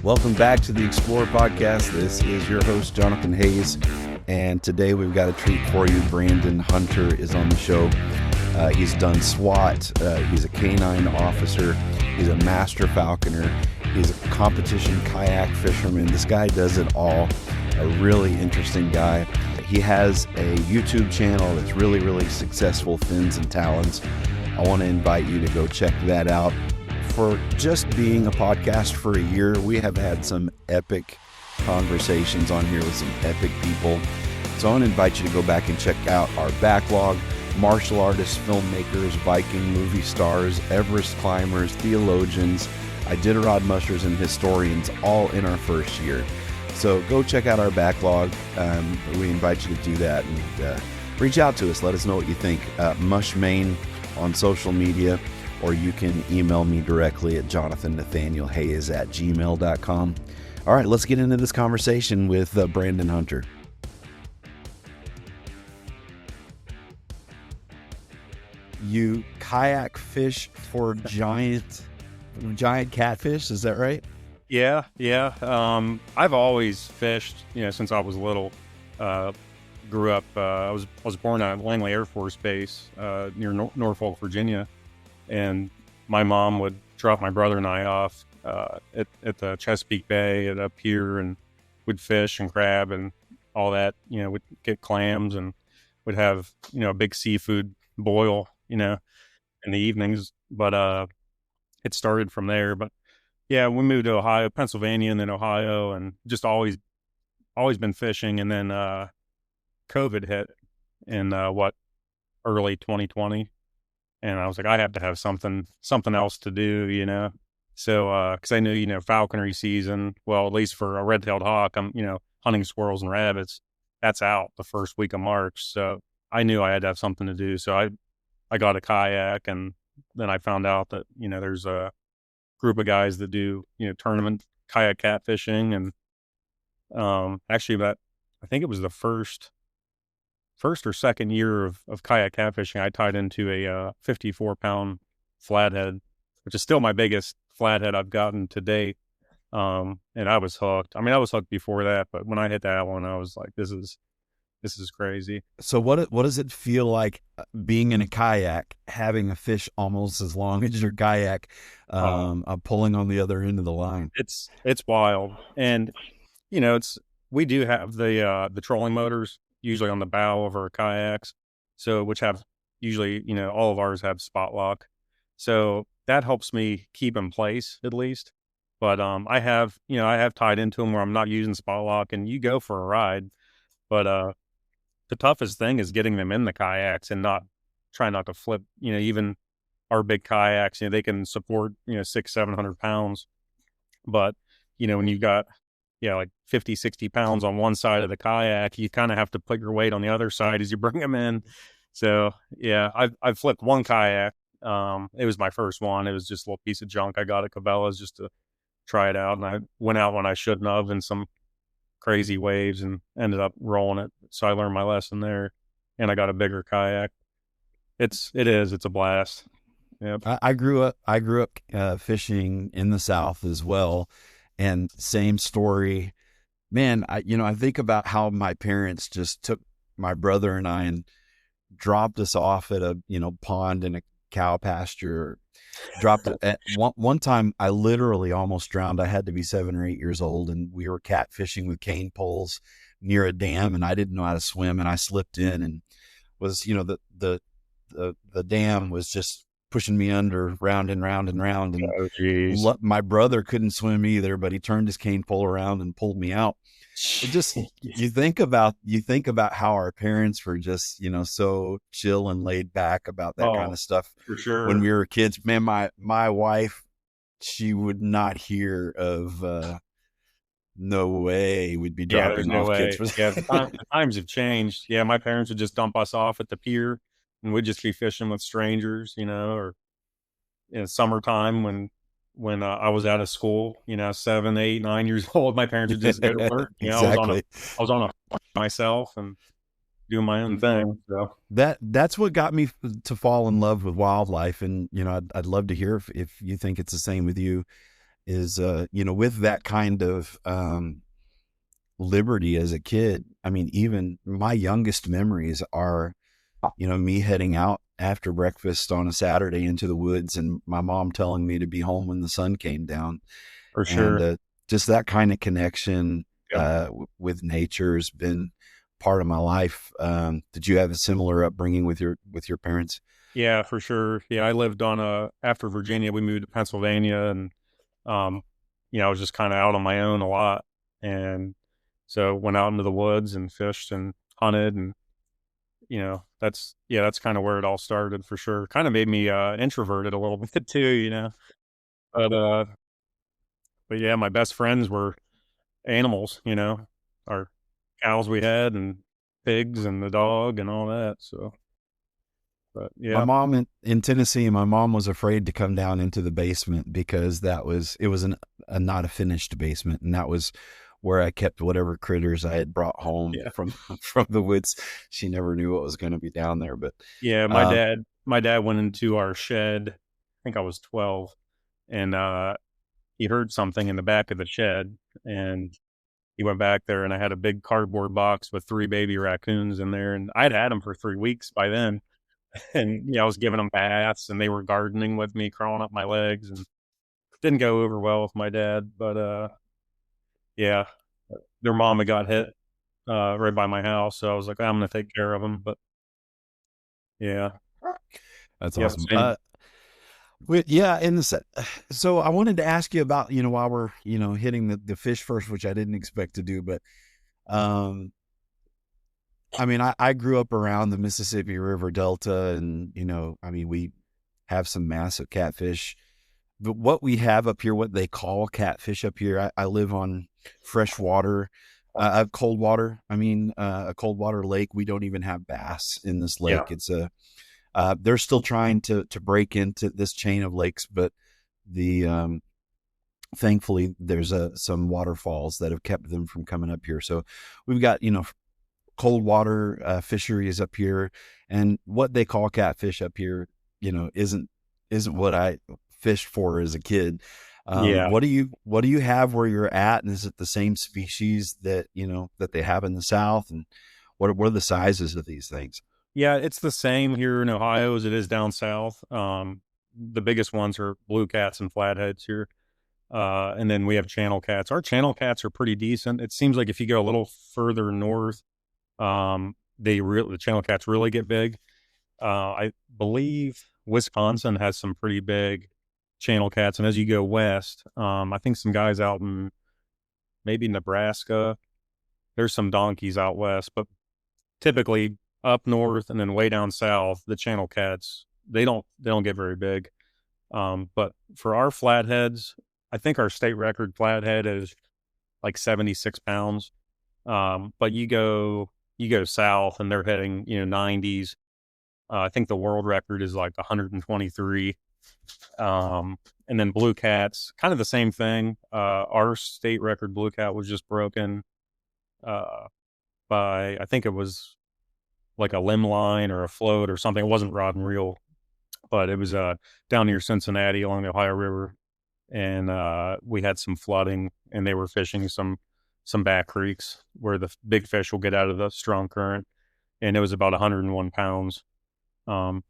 Welcome back to the Explorer Podcast. This is your host, Jonathan Hayes, and today we've got a treat for you. Brandon Hunter is on the show. He's done SWAT. He's a K9 officer. He's a Master Falconer. He's a competition kayak fisherman. This guy does it all. A really interesting guy. He has a YouTube channel that's really, really successful, Fins and Talons. I want to invite you to go check that out. For just being a podcast for a year, we have had some epic conversations on here with some epic people. So I want to invite you to go back and check out our backlog. Martial artists, filmmakers, Viking movie stars, Everest climbers, theologians, Iditarod mushers, and historians, all in our first year. So go check out our backlog. We invite you to do that and reach out to us. Let us know what you think. Mushmain on social media, or you can email me directly at jonathannathanielhayes@gmail.com. All right, let's get into this conversation with Brandon Hunter. You kayak fish for giant catfish, is that right? Yeah. I've always fished, since I was little. Grew up. I was born at Langley Air Force Base near Norfolk, Virginia, and my mom would drop my brother and I off at the Chesapeake Bay at a pier, and would fish and crab and all that. Would get clams and would have a big seafood boil in the evenings. But it started from there. But yeah, we moved to Ohio, Pennsylvania, and then Ohio, and just always been fishing. And then COVID hit in early 2020, and I was like, I have to have something else to do, So because I knew falconry season, well, at least for a red-tailed hawk, I'm hunting squirrels and rabbits, that's out the first week of March. So I knew I had to have something to do. So I got a kayak, and then I found out that there's a group of guys that do tournament kayak catfishing, and actually I think it was the first or second year of kayak catfishing, I tied into a 54-pound flathead, which is still my biggest flathead I've gotten to date. And I was hooked. I mean, I was hooked before that, but when I hit that one, I was like, this is crazy. So what does it feel like being in a kayak, having a fish almost as long as your kayak, pulling on the other end of the line? It's wild. And, we do have the trolling motors usually on the bow of our kayaks. So, which have usually, all of ours have spot lock. So that helps me keep in place at least. But, I have tied into them where I'm not using spot lock, and you go for a ride. But, the toughest thing is getting them in the kayaks and try not to flip. Even our big kayaks, they can support 600-700 pounds, but when you got like 50-60 pounds on one side of the kayak, you kind of have to put your weight on the other side as you bring them in. So yeah, I've flipped one kayak. It was my first one. It was just a little piece of junk I got at Cabela's just to try it out, and I went out when I shouldn't have in some crazy waves and ended up rolling it. So I learned my lesson there, and I got a bigger kayak. It's a blast. Yep. I grew up fishing in the South as well, and same story, man. I think about how my parents just took my brother and I and dropped us off at a pond in a cow pasture. Dropped it at one time. I literally almost drowned. I had to be 7 or 8 years old, and we were catfishing with cane poles near a dam, and I didn't know how to swim, and I slipped in and was the dam was just pushing me under round and round and round, and my brother couldn't swim either, but he turned his cane pole around and pulled me out. It just you think about how our parents were just so chill and laid back about that kind of stuff for sure when we were kids. Man, my wife, she would not hear of no way we'd be dropping off kids for that. The times have changed. Yeah, my parents would just dump us off at the pier, and we'd just be fishing with strangers, or in summertime when I was out of school, 7, 8, 9 years old, my parents would just go to work. Exactly. I was on a myself and doing my own thing. So that's what got me to fall in love with wildlife. And, I'd love to hear if you think it's the same with you. is, with that kind of liberty as a kid. I mean, even my youngest memories are, me heading out after breakfast on a Saturday into the woods and my mom telling me to be home when the sun came down. For And sure. just that kind of connection Yeah. with nature has been part of my life. Did you have a similar upbringing with your parents? Yeah, for sure. Yeah, I lived on after Virginia, we moved to Pennsylvania, and um, I was just kind of out on my own a lot, and so went out into the woods and fished and hunted, and that's kind of where it all started for sure. Kind of made me introverted a little bit too, but but yeah, my best friends were animals, our cows we had and pigs and the dog and all that. So, but My yeah, mom in Tennessee, my mom was afraid to come down into the basement because it was a not a finished basement, and that was where I kept whatever critters I had brought home yeah, from from the woods. She never knew what was going to be down there, but yeah. My um, dad, my dad went into our shed. I think I was 12, and he heard something in the back of the shed, and he went back there, and I had a big cardboard box with three baby raccoons in there, and I'd had them for 3 weeks by then, and I was giving them baths, and they were gardening with me, crawling up my legs, and didn't go over well with my dad, but yeah, their mama got hit right by my house, so I was like, I'm gonna take care of them, but yeah, that's yep, awesome. same, Yeah, in the set. So I wanted to ask you about, while we're, hitting the fish first, which I didn't expect to do, but um, I mean, I grew up around the Mississippi River Delta, and I mean, we have some massive catfish. But what we have up here, what they call catfish up here, I live on fresh water, cold water. I mean, a cold water lake. We don't even have bass in this yeah, lake. They're still trying to break into this chain of lakes, but the thankfully there's some waterfalls that have kept them from coming up here. So we've got cold water fisheries up here, and what they call catfish up here, isn't what I fished for as a kid. yeah. What do you have where you're at, and is it the same species that they have in the South, and what are the sizes of these things? Yeah, it's the same here in Ohio as it is down south. The biggest ones are blue cats and flatheads here. And then we have channel cats. Our channel cats are pretty decent. It seems like if you go a little further north, the channel cats really get big. I believe Wisconsin has some pretty big channel cats, and as you go west, I think some guys out in maybe Nebraska. There's some donkeys out west, but typically up north and then way down south, the channel cats they don't get very big. But for our flatheads, I think our state record flathead is like 76 pounds. But you go south and they're hitting 90s. I think the world record is like 123. And then blue cats, kind of the same thing. Our state record blue cat was just broken uh, by I think it was like a limb line or a float or something. It wasn't rod and reel, but it was down near Cincinnati along the Ohio River, and we had some flooding, and they were fishing some back creeks where the big fish will get out of the strong current, and it was about 101 pounds.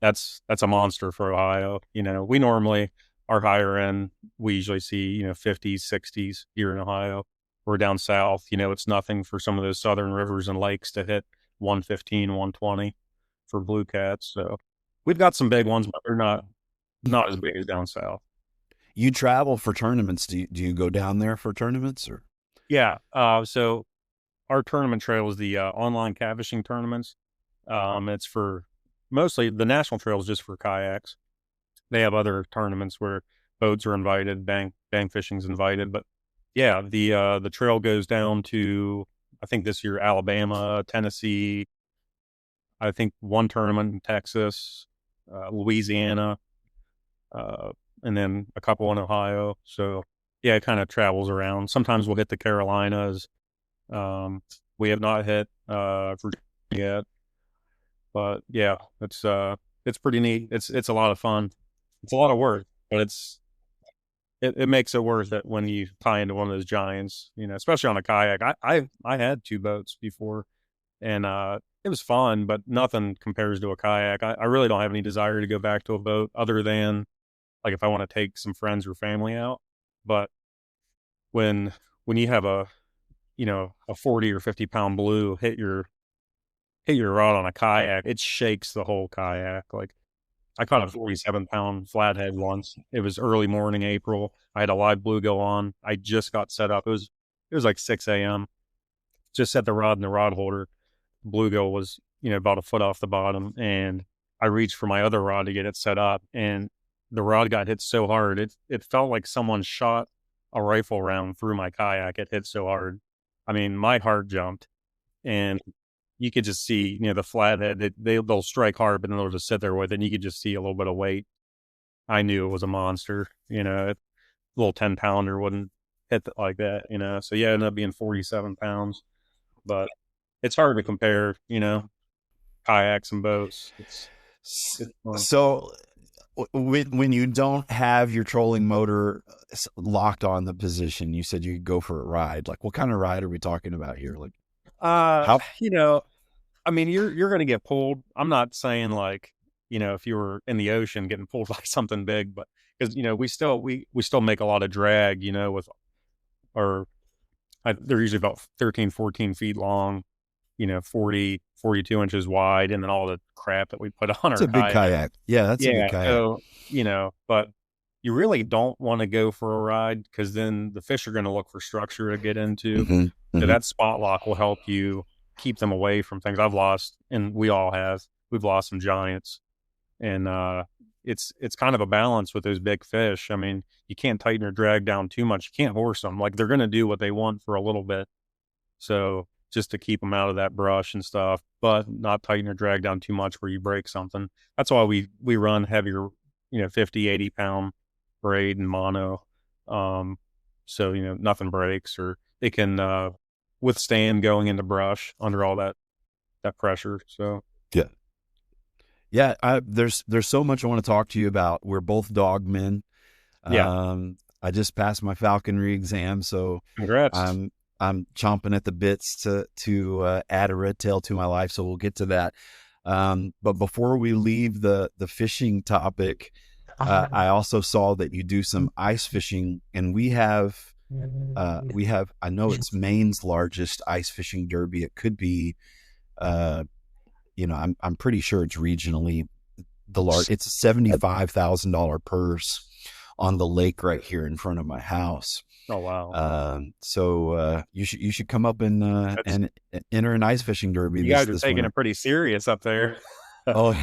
That's a monster for Ohio. We normally are higher end. We usually see 50s, 60s here in Ohio. We're down south. It's nothing for some of those southern rivers and lakes to hit 115, 120 for blue cats. So we've got some big ones, but they're not as big as down south. You travel for tournaments. Do you go down there for tournaments or? Yeah. So our tournament trail is the online catfishing tournaments. It's for mostly the national trail is just for kayaks. They have other tournaments where boats are invited, bang fishing's invited, but yeah, the trail goes down to I think this year Alabama, Tennessee, I think one tournament in Texas, Louisiana, uh, and then a couple in Ohio. So yeah, it kind of travels around. Sometimes we'll hit the Carolinas. Um, we have not hit Virginia yet, but yeah, it's pretty neat. It's a lot of fun. It's a lot of work, but it's it makes it worth it when you tie into one of those giants, especially on a kayak. I had two boats before, and it was fun, but nothing compares to a kayak. I really don't have any desire to go back to a boat other than like if I want to take some friends or family out. But when you have a 40 or 50 pound blue hit your rod on a kayak, it shakes the whole kayak. Like I caught a 47-pound flathead once. It was early morning, April. I had a live bluegill on. I just got set up. It was like 6 a.m. Just set the rod in the rod holder. Bluegill was, about a foot off the bottom, and I reached for my other rod to get it set up, and the rod got hit so hard. It felt like someone shot a rifle round through my kayak. It hit so hard. I mean, my heart jumped, and you could just see, the flathead, they'll strike hard, but then they'll just sit there with it, and you could just see a little bit of weight. I knew it was a monster, a little 10-pounder wouldn't hit like that, So yeah, it ended up being 47 pounds, but it's hard to compare, kayaks and boats. It's fun. So when you don't have your trolling motor locked on the position, you said you could go for a ride. Like, what kind of ride are we talking about here? Like, how? I mean, you're going to get pulled. I'm not saying like, if you were in the ocean getting pulled by something big, but because, we still make a lot of drag, with they're usually about 13, 14 feet long, 42 inches wide, and then all the crap that we put on It's our a big kayak. kayak. Yeah, that's a big Yeah. kayak. So, but you really don't want to go for a ride because then the fish are going to look for structure to get into. Mm-hmm. So that spot lock will help you keep them away from things. I've lost, and we've lost some giants, and it's kind of a balance with those big fish. I mean, you can't tighten or drag down too much. You can't horse them. Like they're going to do what they want for a little bit. So just to keep them out of that brush and stuff, but not tighten or drag down too much where you break something. That's why we run heavier, 50, 80 pound braid and mono. So, nothing breaks, or it can withstand going into brush under all that pressure. So Yeah. Yeah. There's so much I want to talk to you about. We're both dog men. yeah, I just passed my falconry exam, so congrats. I'm chomping at the bits to add a red tail to my life. So we'll get to that. But before we leave the fishing topic, I also saw that you do some ice fishing, and we have I know it's Maine's largest ice fishing derby. It could be, I'm pretty sure it's regionally the large. It's a $75,000 purse on the lake right here in front of my house. Oh, wow. So you should come up and enter an ice fishing derby. You guys are taking it pretty serious up there. Oh,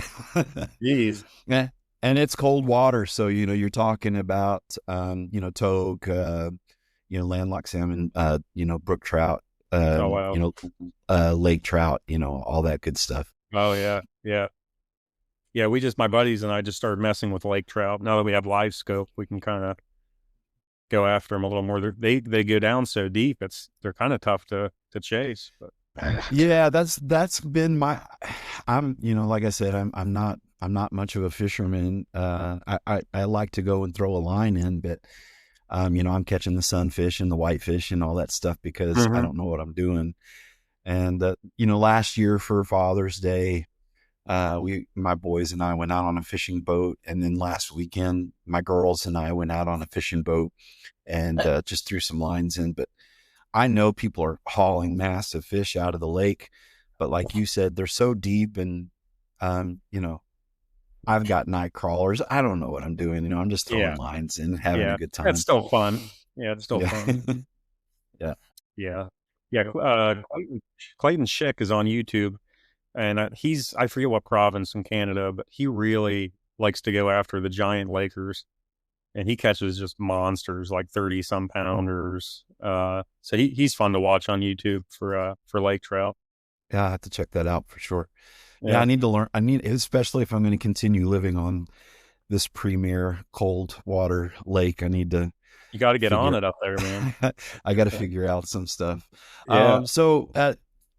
Jeez. yeah. And it's cold water, so you're talking about togue, landlocked salmon, brook trout, Oh, wow. lake trout, all that good stuff. Oh, yeah. Yeah. Yeah. My buddies and I just started messing with lake trout. Now that we have live scope, we can kind of go after them a little more. They go down so deep. They're kind of tough to chase, but yeah, that's been I'm, like I said, I'm not much of a fisherman. I like to go and throw a line in, but I'm catching the sunfish and the whitefish and all that stuff because I don't know what I'm doing. And last year for Father's Day, my boys and I went out on a fishing boat, and then last weekend my girls and I went out on a fishing boat and just threw some lines in. But I know people are hauling massive fish out of the lake, but like you said, they're so deep, and I've got night crawlers. I don't know what I'm doing. I'm just throwing lines and having a good time. It's still fun. Yeah, it's still fun. Yeah. Yeah. Yeah. Clayton Schick is on YouTube, and I forget what province in Canada, but he really likes to go after the giant lakers, and he catches just monsters like 30 some pounders. So he's fun to watch on YouTube for lake trout. Yeah, I have to check that out for sure. Yeah, I need to learn. Especially if I'm going to continue living on this premier cold water lake, I need to. You got to get on it up there, man. I got to figure out some stuff. Yeah. So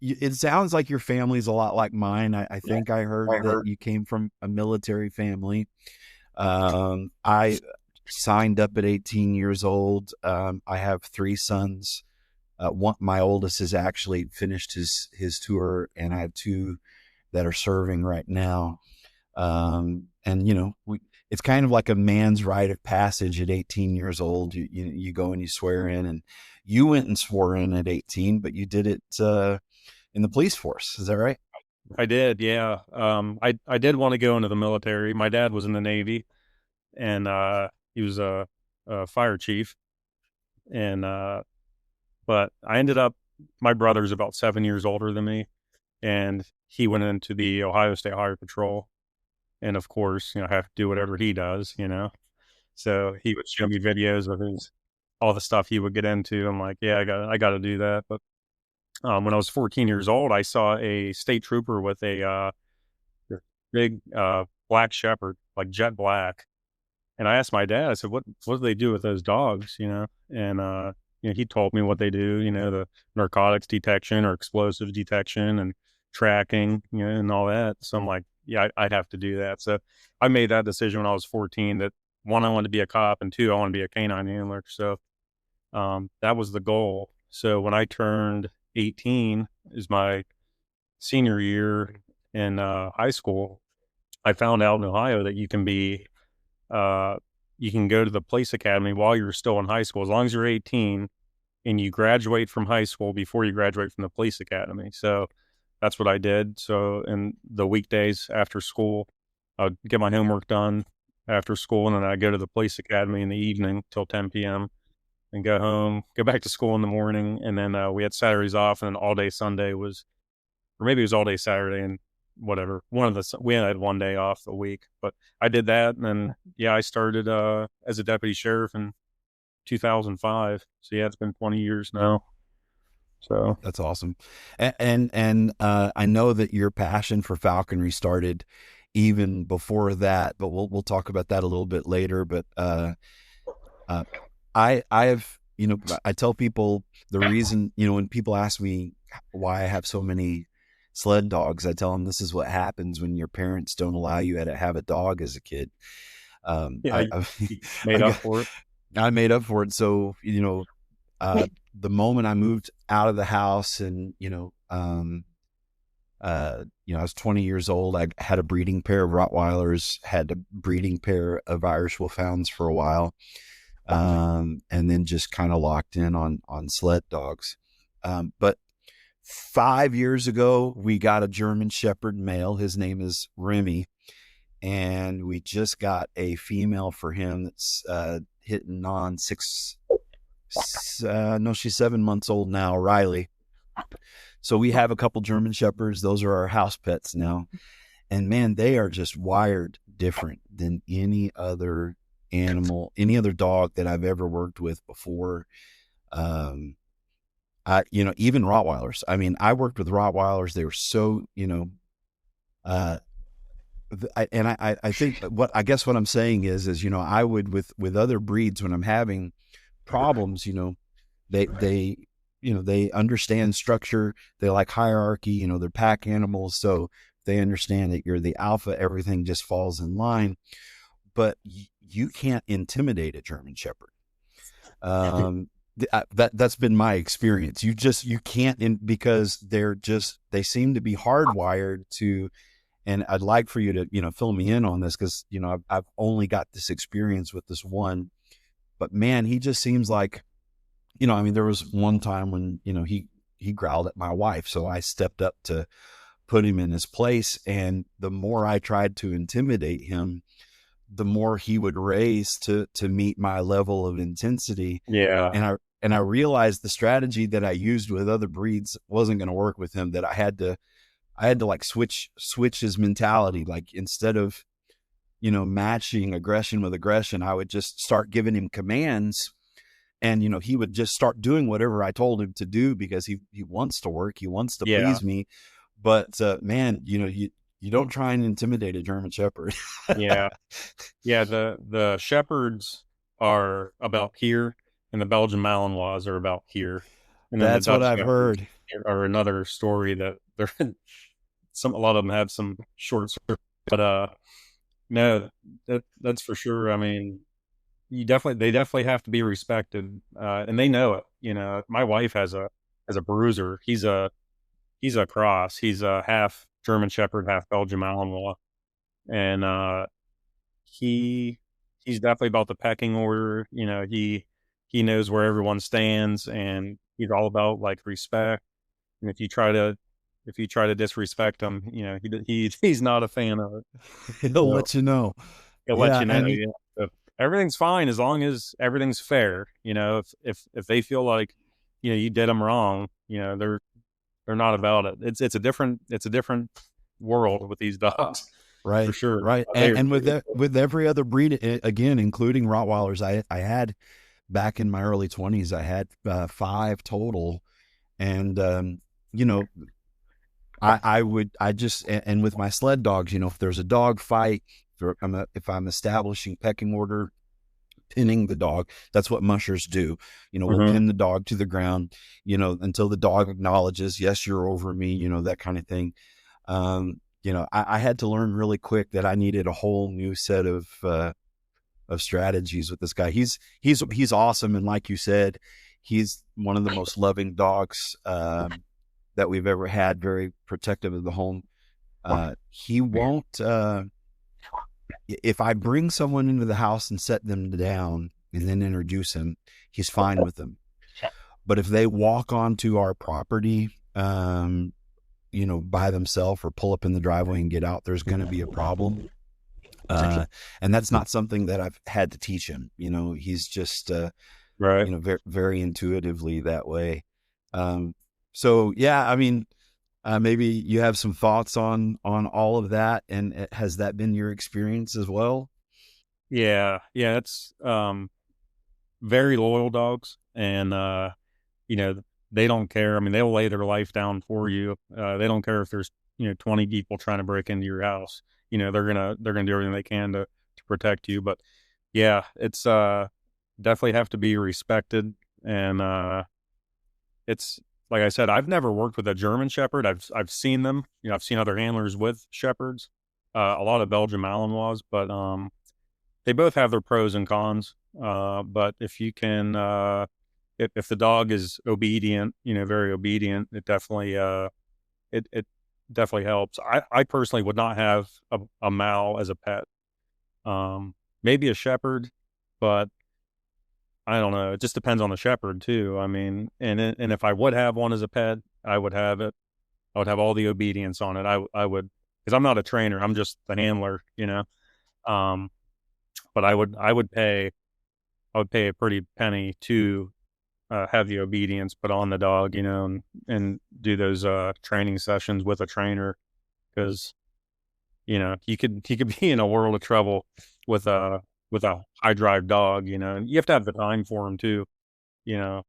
it sounds like your family's a lot like mine. I think I heard that you came from a military family. signed up at 18 years old. I have three sons. My oldest has actually finished his tour, and I have two that are serving right now. And it's kind of like a man's rite of passage at 18 years old. You go and you swear in, and you went and swore in at 18, but you did it in the police force. Is that right? I did, yeah. I did want to go into the military. My dad was in the Navy, and he was a fire chief, and but I ended up. My brother's about 7 years older than me, and he went into the Ohio State Highway Patrol, and of course, I have to do whatever he does. So he would show me videos of his all the stuff he would get into. I'm like, yeah, I got to do that. But when I was 14 years old, I saw a state trooper with a big black shepherd, like jet black. And I asked my dad, I said, what do they do with those dogs? And he told me what they do, the narcotics detection or explosives detection and tracking, and all that. So I'm like, yeah, I'd have to do that. So I made that decision when I was 14 that one, I wanted to be a cop, and two, I want to be a canine handler. So that was the goal. So when I turned 18 is my senior year in high school, I found out in Ohio that uh, you can go to the police academy while you're still in high school, as long as you're 18 and you graduate from high school before you graduate from the police academy. So that's what I did. So in the weekdays after school, I'd get my homework done after school, and then I'd go to the police academy in the evening till 10 p.m. and go home, go back to school in the morning. And then we had Saturdays off, and then all day Sunday was, or maybe it was all day Saturday and whatever. We had one day off a week, but I did that. And then, yeah, I started as a deputy sheriff in 2005. So yeah, it's been 20 years now. So That's awesome. And I know that your passion for falconry started even before that, but we'll talk about that a little bit later. But uh, I tell people the reason, when people ask me why I have so many sled dogs, I tell them this is what happens when your parents don't allow you to have a dog as a kid. yeah, I, you made up for it. I made up for it. So, the moment I moved out of the house and, I was 20 years old, I had a breeding pair of Rottweilers, had a breeding pair of Irish Wolfhounds for a while. And then just kind of locked in on sled dogs. But 5 years ago, we got a German Shepherd male. His name is Remy. And we just got a female for him that's hitting on she's 7 months old now, Riley. So we have a couple German Shepherds. Those are our house pets now. And man, they are just wired different than any other animal, any other dog that I've ever worked with before. Even Rottweilers. I mean, I worked with Rottweilers. They were so, I think I guess what I'm saying is, I would with other breeds when I'm having problems, they understand structure. They like hierarchy, they're pack animals. So they understand that you're the alpha, everything just falls in line, but you can't intimidate a German Shepherd. That's been my experience. You can't because they seem to be hardwired to. And I'd like for you to, fill me in on this because, I've only got this experience with this one, but man, he just seems like, there was one time when, he growled at my wife. So I stepped up to put him in his place. And the more I tried to intimidate him, the more he would raise to meet my level of intensity. Yeah. And I realized the strategy that I used with other breeds wasn't going to work with him, that I had to like switch his mentality. Like instead of, matching aggression with aggression, I would just start giving him commands, and, he would just start doing whatever I told him to do because he wants to work. He wants to Yeah. please me. But, man, you don't try and intimidate a German Shepherd. Yeah. Yeah. The Shepherds are about here, and the Belgian Malinois are about here. And then the That's what Dutch I've Shepherds heard. are another story that they're a lot of them have some short, but no, that's for sure. I mean, they definitely have to be respected, and they know it. My wife has a bruiser. He's a cross. He's a half German Shepherd, half Belgian Malinois, and he he's definitely about the pecking order. He knows where everyone stands, and he's all about like respect. And if you try to disrespect him, he's not a fan of it. He'll So let you know. he'll let Yeah, you know. and Yeah, so everything's fine as long as everything's fair. If they feel like you did them wrong, they're not about it. It's a different world with these dogs for right, sure. right, and with every other breed, again, including Rottweilers, I had back in my early 20s, I had 5 total, and you know, I just, and with my sled dogs, if there's a dog fight, if I'm establishing pecking order, pinning the dog, that's what mushers do. We'll Hmm. pin the dog to the ground, until the dog acknowledges, yes, you're over me, that kind of thing. I had to learn really quick that I needed a whole new set of strategies with this guy. He's awesome, and like you said, he's one of the most loving dogs that we've ever had. Very protective of the home. He won't. If I bring someone into the house and set them down and then introduce him, he's fine with them. But if they walk onto our property, by themselves or pull up in the driveway and get out, there's going to be a problem. And that's not something that I've had to teach him. He's just, Right. very, very intuitively that way. So yeah, I mean, maybe you have some thoughts on all of that, and has that been your experience as well? Yeah. Yeah. It's very loyal dogs, and you know they don't care. I mean, they'll lay their life down for you. They don't care if there's 20 people trying to break into your house. They're gonna do everything they can to protect you. But yeah, it's definitely have to be respected, and it's like I said, I've never worked with a German Shepherd. I've seen them. I've seen other handlers with Shepherds, a lot of Belgian Malinois, but they both have their pros and cons. But if you can, if the dog is obedient, very obedient, it definitely helps. I personally would not have a Mal as a pet. Maybe a Shepherd, but I don't know. It just depends on the Shepherd too. I mean, and if I would have one as a pet, I would have it. I would have all the obedience on it. I would, because I'm not a trainer. I'm just the handler. Um, but I would pay a pretty penny to have the obedience put on the dog, and do those training sessions with a trainer, because he could be in a world of trouble with a high drive dog, and you have to have the time for him too. You know,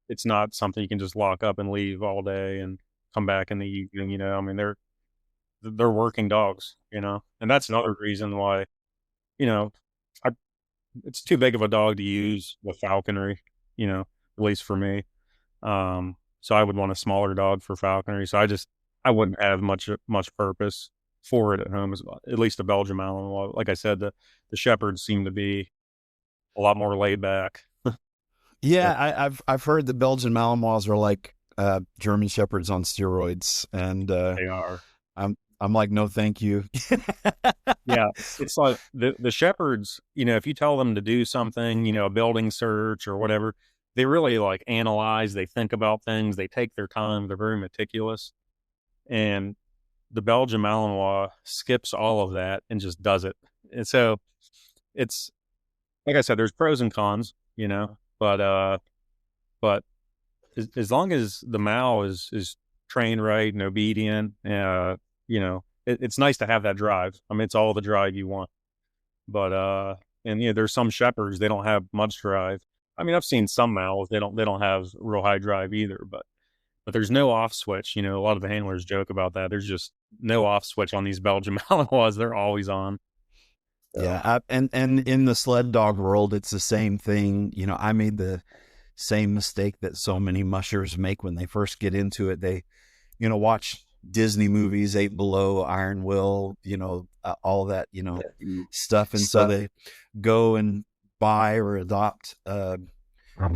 it's not something you can just lock up and leave all day and come back in the evening. I mean, they're working dogs, and that's another reason why you know I it's too big of a dog to use with falconry, at least for me. So I would want a smaller dog for falconry. So I wouldn't have much purpose for it at home, at least a Belgian Malinois. Like I said, the shepherds seem to be a lot more laid back. Yeah, I've heard the Belgian Malinois are like German Shepherds on steroids, and They are. I'm like, no, thank you. Yeah, it's like the shepherds, if you tell them to do something, a building search or whatever, they really like analyze, they think about things, they take their time, they're very meticulous. And the Belgian Malinois skips all of that and just does it. And so it's like I said, there's pros and cons, but as long as the Mal is trained right and obedient, it's nice to have that drive. I mean, it's all the drive you want. But and there's some shepherds, they don't have much drive. I mean, I've seen some Mals, they don't have real high drive either, but there's no off switch. A lot of the handlers joke about that. There's just no off switch on these Belgian Malinois. They're always on. So, Yeah, and in the sled dog world, it's the same thing. I made the same mistake that so many mushers make when they first get into it. They, watch Disney movies, Eight Below, Iron Will, all that, stuff, and so they go and buy or adopt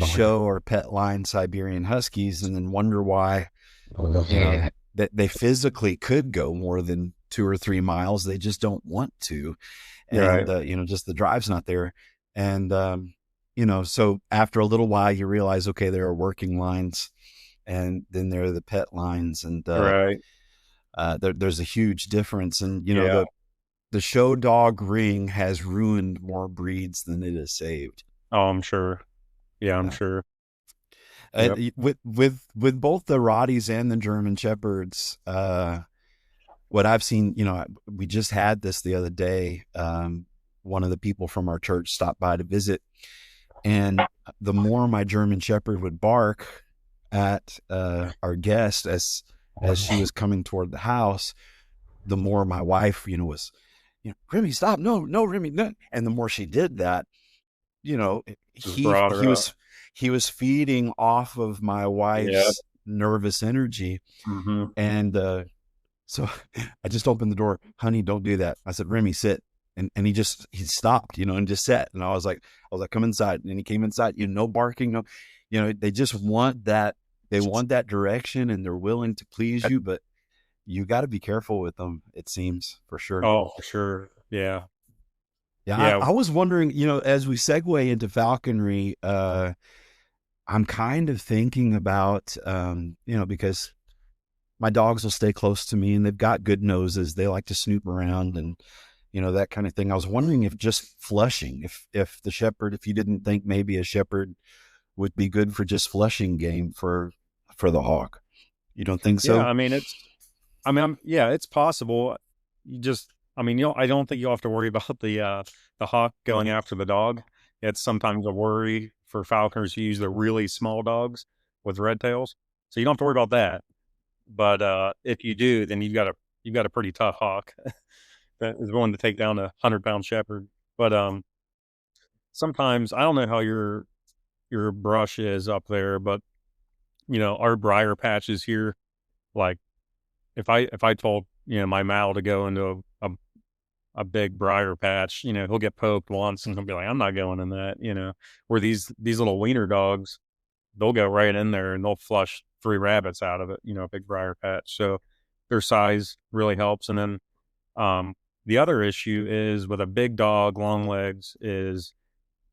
show or pet line Siberian Huskies and then wonder why, you know, that they physically could go more than 2 or 3 miles. They just don't want to. And, Right. just the drive's not there. And, so after a little while, you realize, okay, there are working lines and then there are the pet lines. And Right. there's a huge difference. And, Yeah. the show dog ring has ruined more breeds than it has saved. Oh, I'm sure. Yeah, I'm Yeah. sure. Yep. With both the Rotties and the German Shepherds, what I've seen, we just had this the other day. One of the people from our church stopped by to visit, and the more my German Shepherd would bark at our guest as she was coming toward the house, the more my wife, was, Remy, stop, no, no, Remy, no. And the more she did that, you know, Just he brought he her up. was he was feeding off of my Yeah. wife's nervous energy, Hmm. and so I just opened the door. Honey, don't do that. I said, Remy, sit. And he stopped, and just sat. And I was like, come inside. And he came inside, no barking, no, they just want that. They want that direction and they're willing to please you, but you got to be careful with them. It seems for sure. Oh, for sure. Yeah. Yeah. Yeah. I was wondering, as we segue into falconry, I'm kind of thinking about, because my dogs will stay close to me and they've got good noses. They like to snoop around and, that kind of thing. I was wondering if just flushing, if you didn't think maybe a shepherd would be good for just flushing game for the hawk. You don't think Yeah. so? Yeah, it's possible. I don't think you'll have to worry about the hawk going after the dog. It's sometimes a worry for falconers who use the really small dogs with red tails. So you don't have to worry about that. But if you do, then you've got a pretty tough hawk that is willing to take down a 100-pound shepherd. But sometimes I don't know how your brush is up there, but our briar patches here, like if I told my Mal to go into a big briar patch, he'll get poked once and he'll be like, I'm not going in that, where these little wiener dogs, they'll go right in there and they'll flush 3 rabbits out of it, a big briar patch. So their size really helps. And then the other issue is with a big dog, long legs is,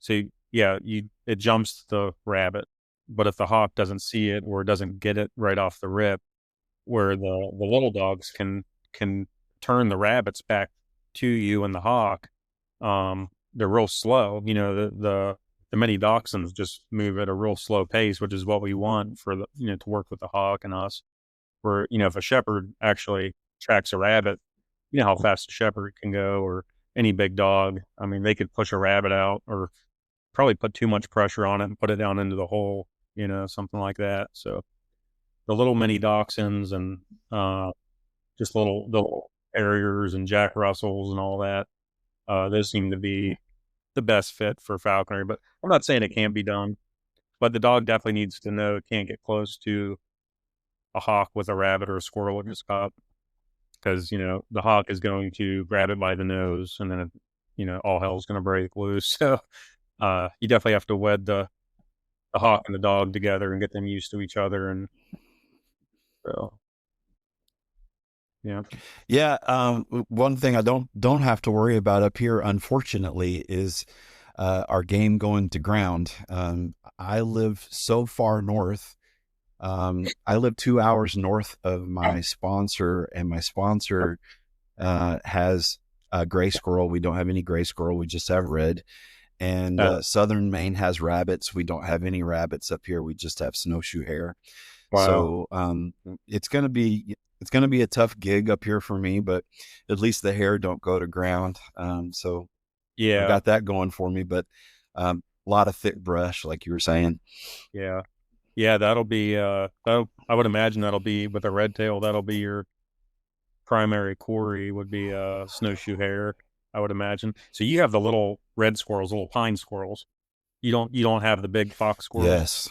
so yeah, it jumps the rabbit, but if the hawk doesn't see it or doesn't get it right off the rip, where the little dogs can turn the rabbits back to you and the hawk, they're real slow. The many dachshunds just move at a real slow pace, which is what we want for the to work with the hawk and us. Where if a shepherd actually tracks a rabbit, you know how fast a shepherd can go, or any big dog. I mean, they could push a rabbit out, or probably put too much pressure on it and put it down into the hole, something like that. So the little mini dachshunds and just little terriers and Jack Russells and all that, those seem to be the best fit for falconry. But I'm not saying it can't be done, but the dog definitely needs to know it can't get close to a hawk with a rabbit or a squirrel in its cup, because the hawk is going to grab it by the nose, and then all hell's going to break loose. So you definitely have to wed the hawk and the dog together and get them used to each other. And so, yeah. Yeah. One thing I don't have to worry about up here, unfortunately, is our game going to ground. I live so far north. I live 2 hours north of my sponsor, and my sponsor has a gray squirrel. We don't have any gray squirrel. We just have red. And Oh, southern Maine has rabbits. We don't have any rabbits up here. We just have snowshoe hare. wow. So it's gonna be a tough gig up here for me, but at least the hare don't go to ground. So I've Yeah. got that going for me. But a lot of thick brush, like you were saying. Yeah. Yeah. I would imagine that'll be with a red tail. That'll be your primary quarry, would be snowshoe hare, I would imagine. So you have the little red squirrels, little pine squirrels. You don't have the big fox squirrels. Yes.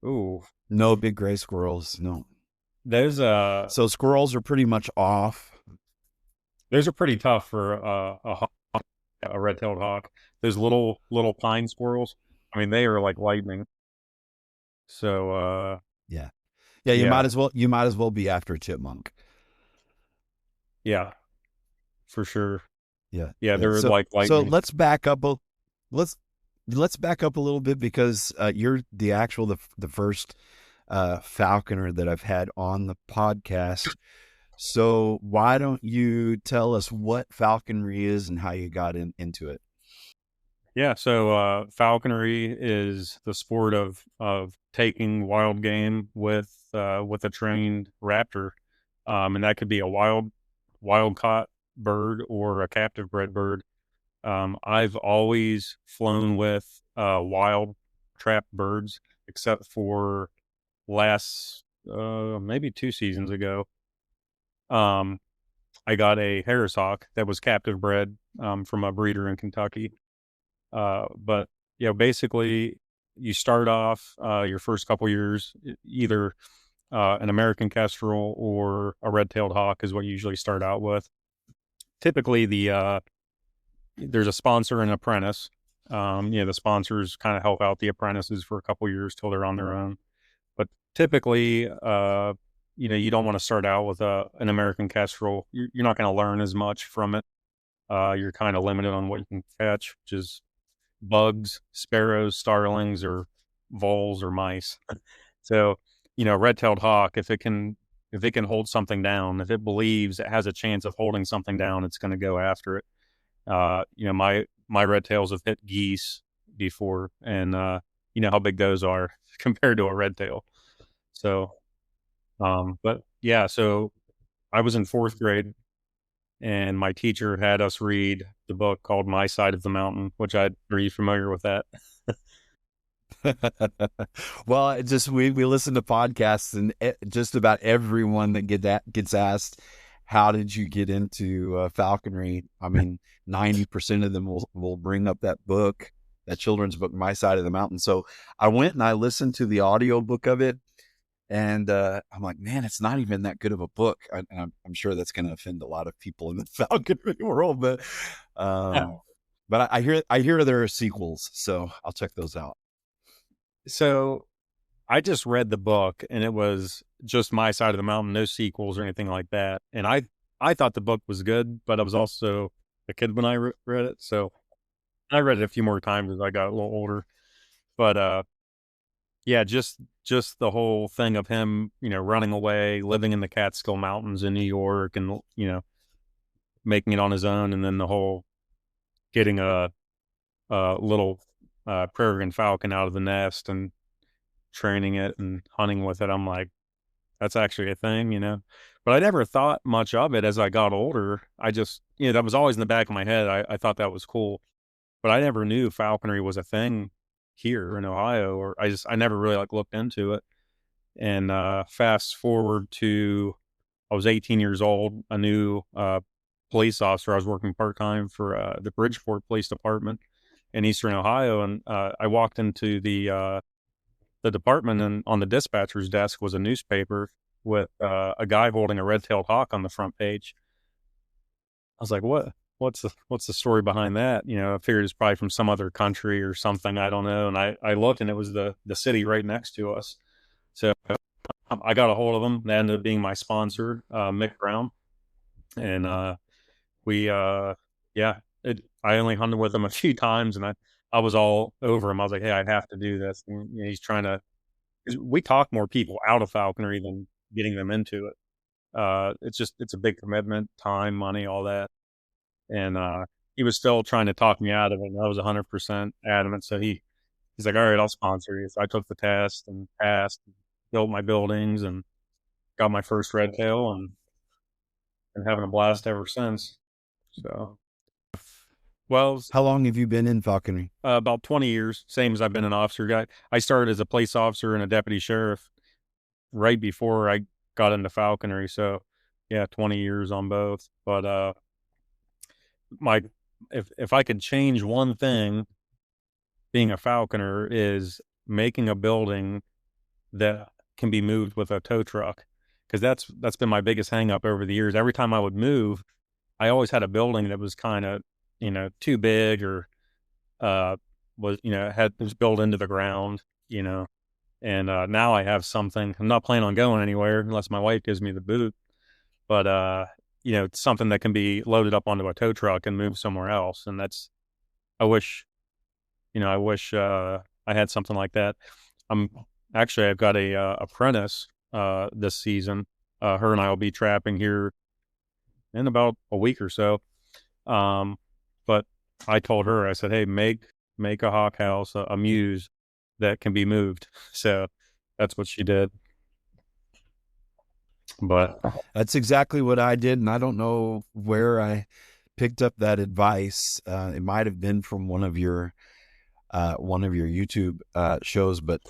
Ooh, No big gray squirrels. No. those So squirrels are pretty much off. those are pretty tough for a hawk. a red-tailed hawk. Those little pine squirrels. I mean, they are like lightning. So Yeah. Yeah, yeah, you might as well be after a chipmunk. yeah, for sure. Yeah. Yeah, Yeah. they're So like so lightning. let's let's back up a little bit because you're the first falconer that I've had on the podcast. So why don't you tell us what falconry is and how you got into it? Yeah, so falconry is the sport of taking wild game with a trained raptor, and that could be a wild caught bird or a captive bred bird. I've always flown with wild trapped birds, except for last maybe 2 seasons ago. Um, I got a Harris hawk that was captive bred from a breeder in Kentucky. But basically, you start off your first couple years either an American kestrel or a red-tailed hawk is what you usually start out with. Typically, there's a sponsor and apprentice. The sponsors kind of help out the apprentices for a couple years till they're on their own. But typically, you don't want to start out with an American kestrel. You're not going to learn as much from it. You're kind of limited on what you can catch, which is bugs, sparrows, starlings, or voles or mice. So, red-tailed hawk, if it can hold something down, if it believes it has a chance of holding something down, it's going to go after it. My red tails have hit geese before, and you know how big those are compared to a red tail. So, but yeah, so I was in fourth grade, and my teacher had us read the book called My Side of the Mountain, which are you familiar with that? Well, it just we listen to podcasts and just about everyone that gets asked, how did you get into falconry? I mean, 90% of them will bring up that book, that children's book, My Side of the Mountain. So I went and I listened to the audio book of it, and I'm like, man, it's not even that good of a book. And I'm sure that's going to offend a lot of people in the falconry world, um, but I hear there are sequels, so I'll check those out. So I just read the book, and it was just My Side of the Mountain, no sequels or anything like that. And I thought the book was good, but I was also a kid when I read it, so I read it a few more times as I got a little older. But yeah, just the whole thing of him, running away, living in the Catskill Mountains in New York, and making it on his own, and then the whole getting a little peregrine falcon out of the nest and training it and hunting with it. I'm like, that's actually a thing. But I never thought much of it as I got older. I just, that was always in the back of my head. I thought that was cool, but I never knew falconry was a thing here in Ohio, or I never really like looked into it. And fast forward to I was 18 years old, a new police officer. I was working part time for the Bridgeport Police Department in Eastern Ohio, and I walked into the department, and on the dispatcher's desk was a newspaper with a guy holding a red-tailed hawk on the front page. I was like, "What? What's the story behind that?" I figured it's probably from some other country or something. I don't know. And I looked, and it was the city right next to us. So I got a hold of him. That ended up being my sponsor, Mick Brown, and we yeah. I only hunted with him a few times, and I was all over him. I was like, "Hey, I have to do this." And he's trying to. 'Cause we talk more people out of falconry than getting them into it. It's a big commitment, time, money, all that. And he was still trying to talk me out of it. And I was 100% adamant. So he's like, "All right, I'll sponsor you." So I took the test and passed, built my buildings, and got my first red tail, and been having a blast ever since. So, well, How long have you been in falconry? about 20 years, same as I've been an officer guy. I started as a police officer and a deputy sheriff right before I got into falconry. So yeah, 20 years on both. But my if I could change one thing being a falconer is making a building that can be moved with a tow truck, because that's been my biggest hang up over the years. Every time I would move, I always had a building that was kind of too big or uh, was built into the ground, and now I have something. I'm not planning on going anywhere unless my wife gives me the boot, but it's something that can be loaded up onto a tow truck and moved somewhere else. And I wish, I wish I had something like that. I'm I've got a apprentice this season. Her and I will be trapping here in about a week or so. Um, but I told her, I said, hey, make a hawk house, a muse that can be moved. So that's what she did. But That's exactly what I did, and I don't know where I picked up that advice. It might have been from one of your YouTube shows, but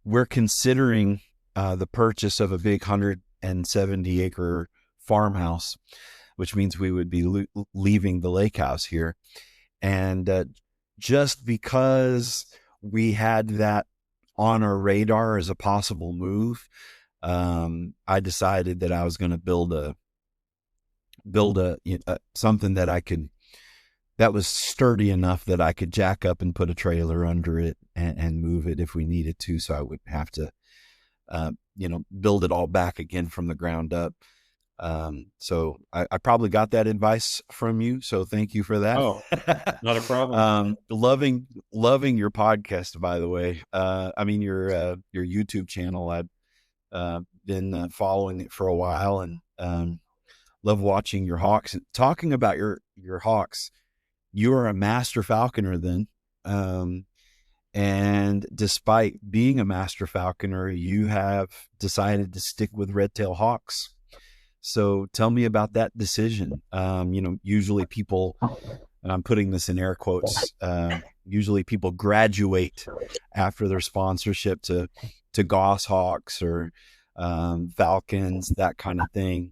we're considering the purchase of a big 170-acre farmhouse, which means we would be leaving the lake house here. And just because we had that on our radar as a possible move, I decided that I was going to build something that was sturdy enough that I could jack up and put a trailer under it and move it if we needed to. So I wouldn't have to, build it all back again from the ground up. So I probably got that advice from you. So thank you for that. oh, not a problem. Loving your podcast, by the way. I mean, your YouTube channel. I've been following it for a while, and love watching your hawks. Talking about your hawks, you are a master falconer then. And despite being a master falconer, you have decided to stick with red-tailed hawks. So tell me about that decision. Usually people, and I'm putting this in air quotes, usually people graduate after their sponsorship to goshawks or falcons, that kind of thing.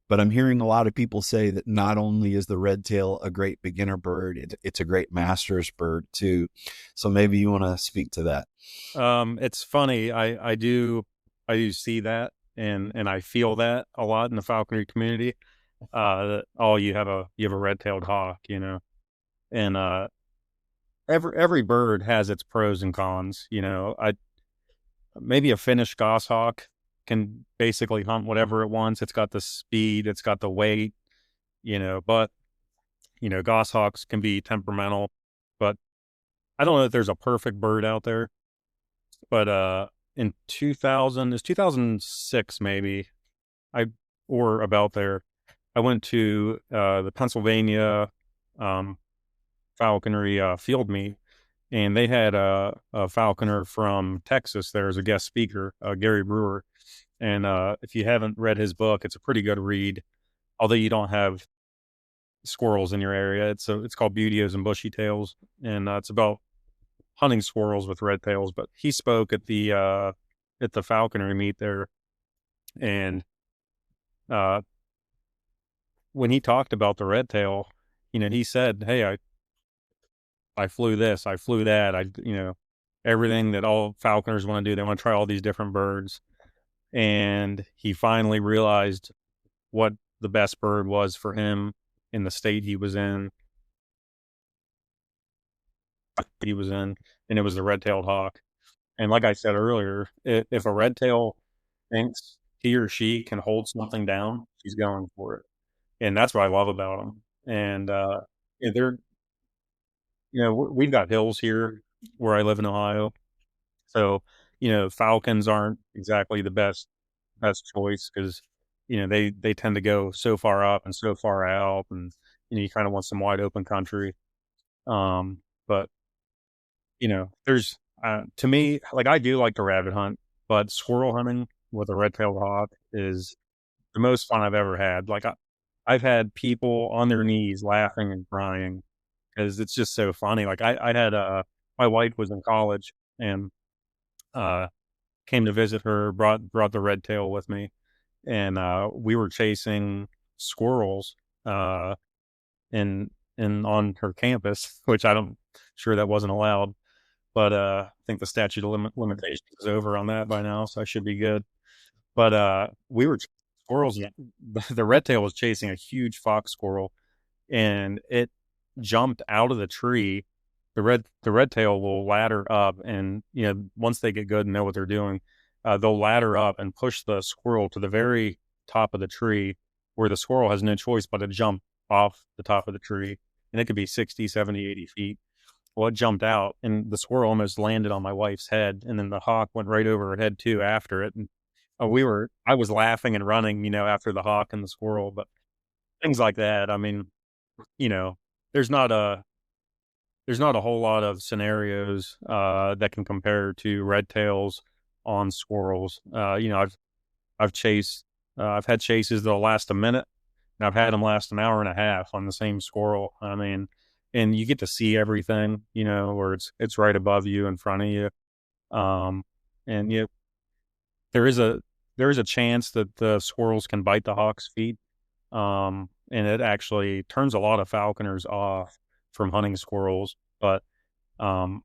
But I'm hearing a lot of people say that not only is the red tail a great beginner bird, it's a great master's bird too. So maybe you want to speak to that. It's funny. I do see that and I feel that a lot in the falconry community. You have a red-tailed hawk, and every bird has its pros and cons. I maybe a Finnish goshawk can basically hunt whatever it wants. It's got the speed, it's got the weight, but goshawks can be temperamental. But I don't know if there's a perfect bird out there. But in 2006 maybe, I or about there, I went to the Pennsylvania falconry field meet, and they had a falconer from Texas there as a guest speaker, Gary Brewer. And if you haven't read his book, it's a pretty good read. Although you don't have squirrels in your area, it's called Buteos and Bushy Tails, and it's about hunting squirrels with red tails. But he spoke at the falconry meet there, and when he talked about the red tail, he said, "Hey, I flew this, I flew that, everything that all falconers want to do. They want to try all these different birds." And he finally realized what the best bird was for him in the state he was in. And it was the red-tailed hawk. And like I said earlier, if a red tail thinks he or she can hold something down, she's going for it. And that's what I love about them. And they're, we've got hills here where I live in Ohio. So, falcons aren't exactly the best choice because, they tend to go so far up and so far out, and, you kind of want some wide open country. But, there's, to me, like I do like to rabbit hunt, but squirrel hunting with a red-tailed hawk is the most fun I've ever had. Like I've had people on their knees laughing and crying because it's just so funny. Like I had my wife was in college and uh, came to visit her, brought the red tail with me, and we were chasing squirrels uh, in on her campus, which I don't sure that wasn't allowed, but I think the statute of limitations is over on that by now, so I should be good. But we were squirrels. The red tail was chasing a huge fox squirrel, and it jumped out of the tree. The red tail will ladder up, and once they get good and know what they're doing, they'll ladder up and push the squirrel to the very top of the tree, where the squirrel has no choice but to jump off the top of the tree, and it could be 60, 70, 80 feet. Well, it jumped out, and the squirrel almost landed on my wife's head, and then the hawk went right over her head too after it. And I was laughing and running, after the hawk and the squirrel, but things like that. I mean, you know, there's not a there's not a whole lot of scenarios that can compare to red tails on squirrels. I've had chases that'll last a minute, and I've had them last an hour and a half on the same squirrel. I mean, and you get to see everything, where it's right above you, in front of you. Um, and there is a there is a chance that the squirrels can bite the hawk's feet. And it actually turns a lot of falconers off from hunting squirrels. But um,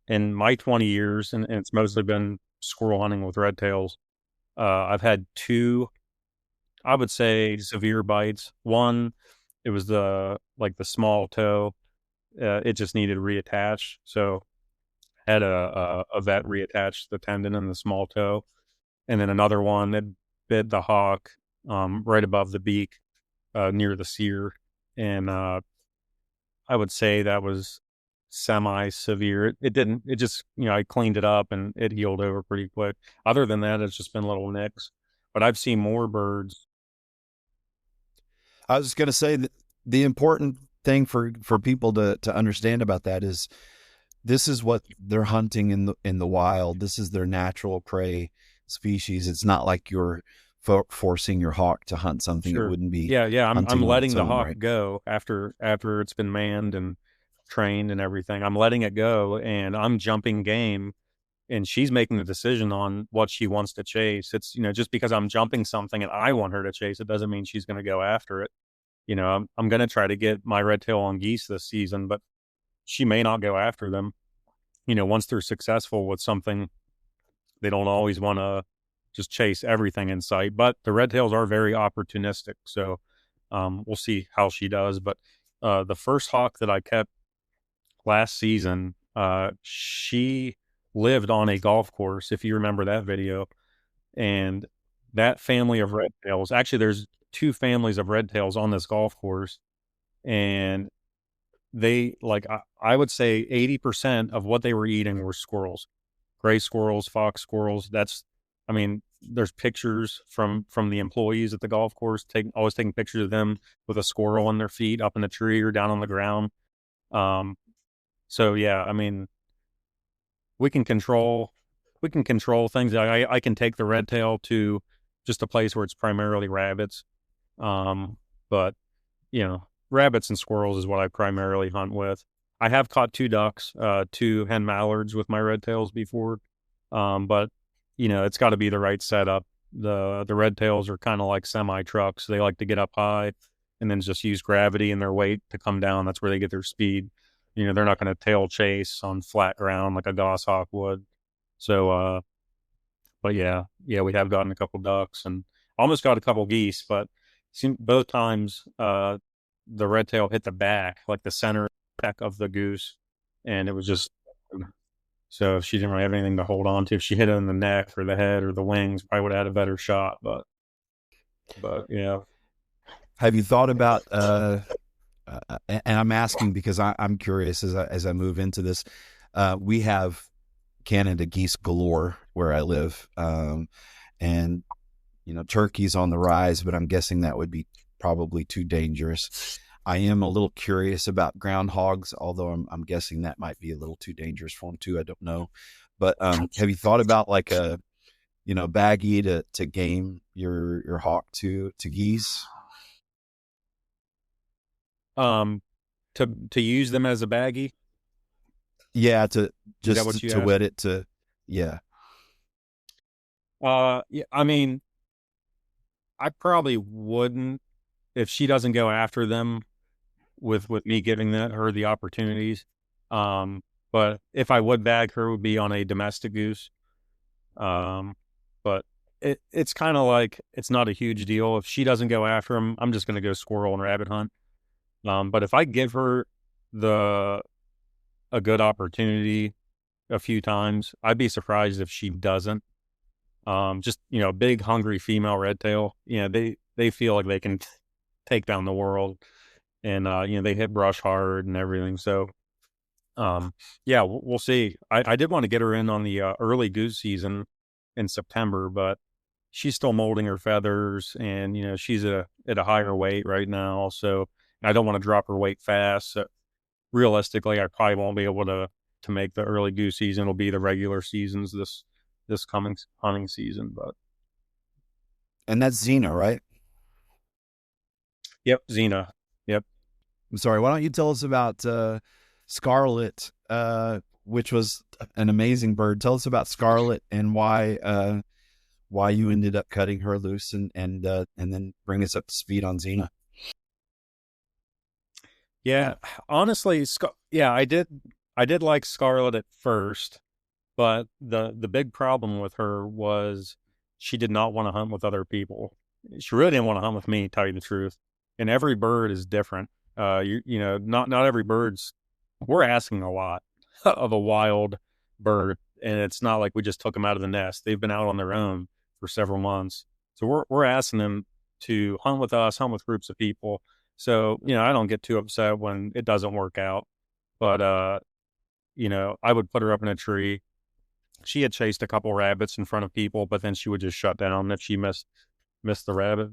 in my 20 years, and it's mostly been squirrel hunting with red tails, I've had two, I would say, severe bites. One, it was the small toe. It just needed reattached. So had a vet reattach the tendon in the small toe. And then another one that bit the hawk right above the beak, near the sear. And I would say that was semi-severe. It didn't. It just, I cleaned it up and it healed over pretty quick. Other than that, it's just been little nicks. But I've seen more birds. I was just going to say that the important thing for people to understand about that is this is what they're hunting in the wild. This is their natural prey species. It's not like you're forcing your hawk to hunt something it Sure. wouldn't be Yeah, yeah. I'm hunting on letting its the own, hawk right? go after it's been manned and trained and everything. I'm letting it go, and I'm jumping game, and she's making the decision on what she wants to chase. It's, just because I'm jumping something and I want her to chase it doesn't mean she's going to go after it. I'm going to try to get my red tail on geese this season, but she may not go after them. Once they're successful with something, they don't always want to just chase everything in sight. But the red tails are very opportunistic, so we'll see how she does. But the first hawk that I kept last season, she lived on a golf course, if you remember that video. And that family of red tails, actually, there's two families of red tails on this golf course, and they, like, I would say 80% of what they were eating were squirrels, gray squirrels, fox squirrels. I mean, there's pictures from the employees at the golf course, always taking pictures of them with a squirrel on their feet, up in a tree or down on the ground. Um, so yeah, I mean, we can control we can control things. I can take the red tail to just a place where it's primarily rabbits. Um, but rabbits and squirrels is what I primarily hunt with. I have caught two ducks, two hen mallards with my red tails before. But it's got to be the right setup. The red tails are kind of like semi trucks. They like to get up high and then just use gravity and their weight to come down. That's where they get their speed. They're not going to tail chase on flat ground like a goshawk would. So, but yeah, we have gotten a couple ducks and almost got a couple geese, but both times, the red tail hit the back, like the center back of the goose, and it was just, so if she didn't really have anything to hold on to. If she hit it in the neck or the head or the wings, probably would have had a better shot. But yeah. Have you thought about and I'm asking because I'm curious as I move into this. We have Canada geese galore where I live, and turkeys on the rise, but I'm guessing that would be probably too dangerous. I am a little curious about groundhogs, although I'm guessing that might be a little too dangerous for them too. I don't know, but have you thought about like a baggie to game your hawk to geese? Um, to use them as a baggie. Yeah, to Is that what just you to asked? wet it to, yeah. Yeah, I mean, I probably wouldn't if she doesn't go after them with me giving her the opportunities. Um, but if I would bag her, it would be on a domestic goose. Um, but it's kind of like, it's not a huge deal. If she doesn't go after him, I'm just going to go squirrel and rabbit hunt. But if I give her the a good opportunity a few times, I'd be surprised if she doesn't. Just big hungry female red tail. They feel like they can take down the world, and they hit brush hard and everything. So yeah, we'll see. I did want to get her in on the early goose season in September, but she's still molding her feathers, and she's at a higher weight right now. So I don't want to drop her weight fast. So realistically, I probably won't be able to make the early goose season. It'll be the regular seasons this coming hunting season. But And that's Xena, right? yep, Xena. Yep. I'm sorry. Why don't you tell us about Scarlet, which was an amazing bird? Tell us about Scarlet and why you ended up cutting her loose, and then bring us up to speed on Xena. Yeah, honestly, yeah, I did like Scarlet at first, but the big problem with her was she did not want to hunt with other people. She really didn't want to hunt with me, to tell you the truth. And every bird is different. Not every bird's. We're asking a lot of a wild bird, and it's not like we just took them out of the nest. They've been out on their own for several months, so we're asking them to hunt with us, hunt with groups of people. So I don't get too upset when it doesn't work out, but I would put her up in a tree. She had chased a couple rabbits in front of people, but then she would just shut down if she missed the rabbit.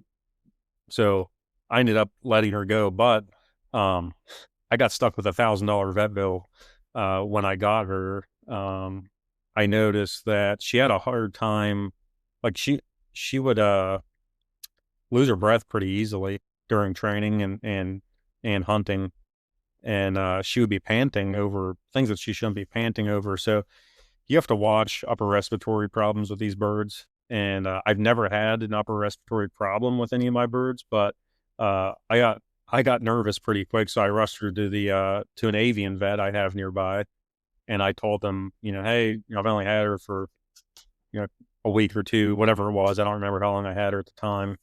So I ended up letting her go, but I got stuck with $1,000 vet bill when I got her. I noticed that she had a hard time, like she would lose her breath pretty easily during training and hunting, and she would be panting over things that she shouldn't be panting over. So you have to watch upper respiratory problems with these birds. And I've never had an upper respiratory problem with any of my birds, but I got nervous pretty quick, so I rushed her to the to an avian vet I have nearby, and I told them, hey, I've only had her for a week or two, whatever it was. I don't remember how long I had her at the time,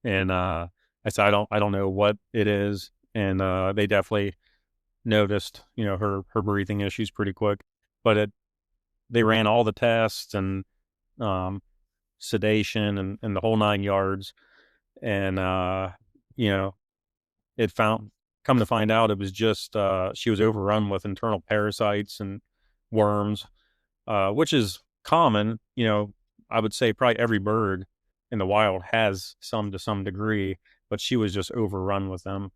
and I said I don't know what it is, and they definitely noticed her breathing issues pretty quick, but they ran all the tests and um, sedation and the whole 9 yards, and you know it found come to find out it was just she was overrun with internal parasites and worms, which is common. I would say probably every bird in the wild has some to some degree, but she was just overrun with them.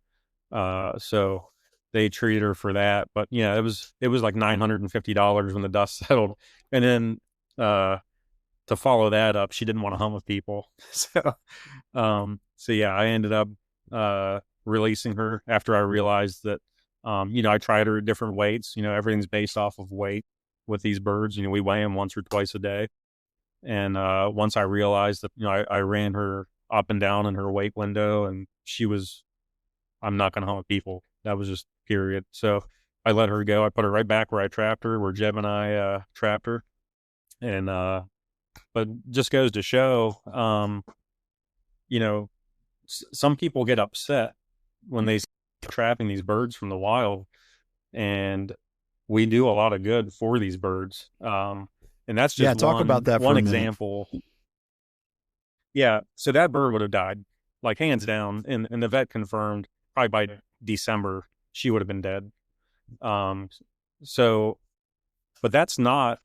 So they treated her for that. But yeah, it was like $950 when the dust settled. And then to follow that up, she didn't want to hunt with people. So yeah, I ended up releasing her after I realized that I tried her at different weights. Everything's based off of weight with these birds. We weigh them once or twice a day. And once I realized that, I ran her up and down in her weight window, and I'm not going to hunt with people. That was just period. So I let her go. I put her right back where I trapped her, where Jeb and I trapped her. And but just goes to show, you know, some people get upset when they trapping these birds from the wild, and we do a lot of good for these birds. And that's Yeah, just talk about that for one a minute. example. Yeah, so that bird would have died, like hands down, and the vet confirmed probably by December she would have been dead. Um, so, but that's not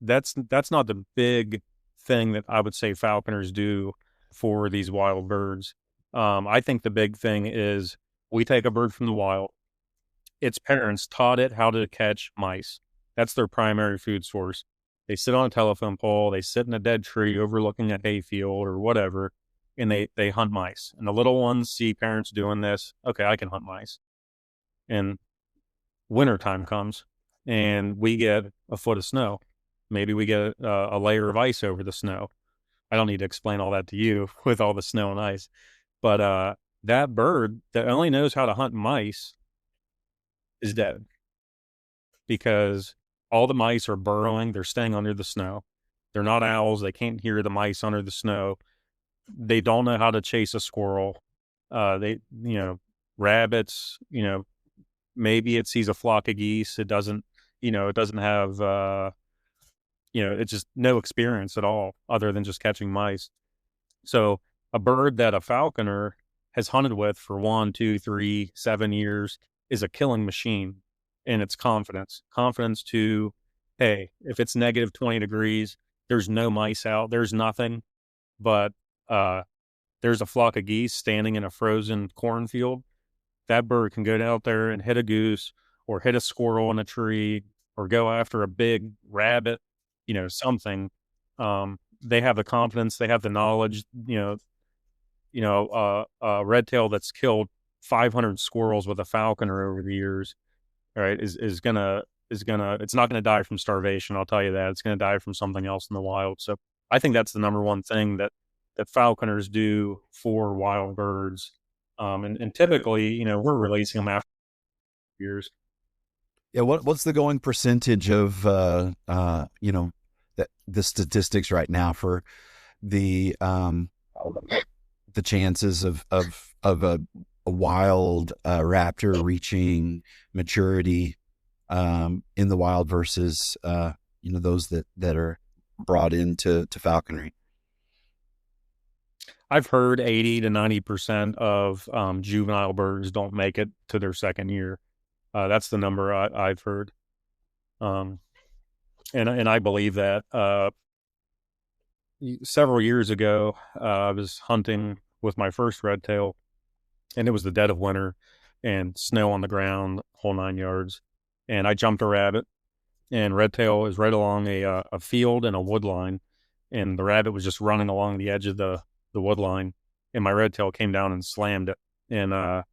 the big thing that I would say falconers do for these wild birds. I think the big thing is we take a bird from the wild. Its parents taught it how to catch mice. That's their primary food source. They sit on a telephone pole, they sit in a dead tree overlooking a hayfield or whatever, and they hunt mice. And the little ones see parents doing this. Okay, I can hunt mice. And wintertime comes and we get a foot of snow. Maybe we get a layer of ice over the snow. I don't need to explain all that to you with all the snow and ice. But that bird that only knows how to hunt mice is dead because all the mice are burrowing. They're staying under the snow. They're not owls. They can't hear the mice under the snow. They don't know how to chase a squirrel. They rabbits, maybe it sees a flock of geese. It doesn't, it doesn't have, it's just no experience at all other than just catching mice. So a bird that a falconer has hunted with for 1, 2, 3, 7 years is a killing machine in its confidence to, hey, if it's negative 20 degrees, there's no mice out, there's nothing, but uh, there's a flock of geese standing in a frozen cornfield. That bird can go out there and hit a goose or hit a squirrel in a tree or go after a big rabbit, something. They have the confidence, they have the knowledge, red tail that's killed 500 squirrels with a falconer over the years, right, is gonna it's not gonna die from starvation. I'll tell you that. It's gonna die from something else in the wild. So I think that's the number one thing that falconers do for wild birds. And typically, we're releasing them after years. Yeah, what's the going percentage of the statistics right now for the chances of a wild raptor reaching maturity in the wild versus those that are brought into falconry? I've heard 80 to 90% of juvenile birds don't make it to their second year. That's the number I've heard. Um, and I believe that. Several years ago, I was hunting with my first red tail, and it was the dead of winter and snow on the ground, whole 9 yards. And I jumped a rabbit, and red tail is right along a field and a wood line, and the rabbit was just running along the edge of the wood line, and my red tail came down and slammed it. And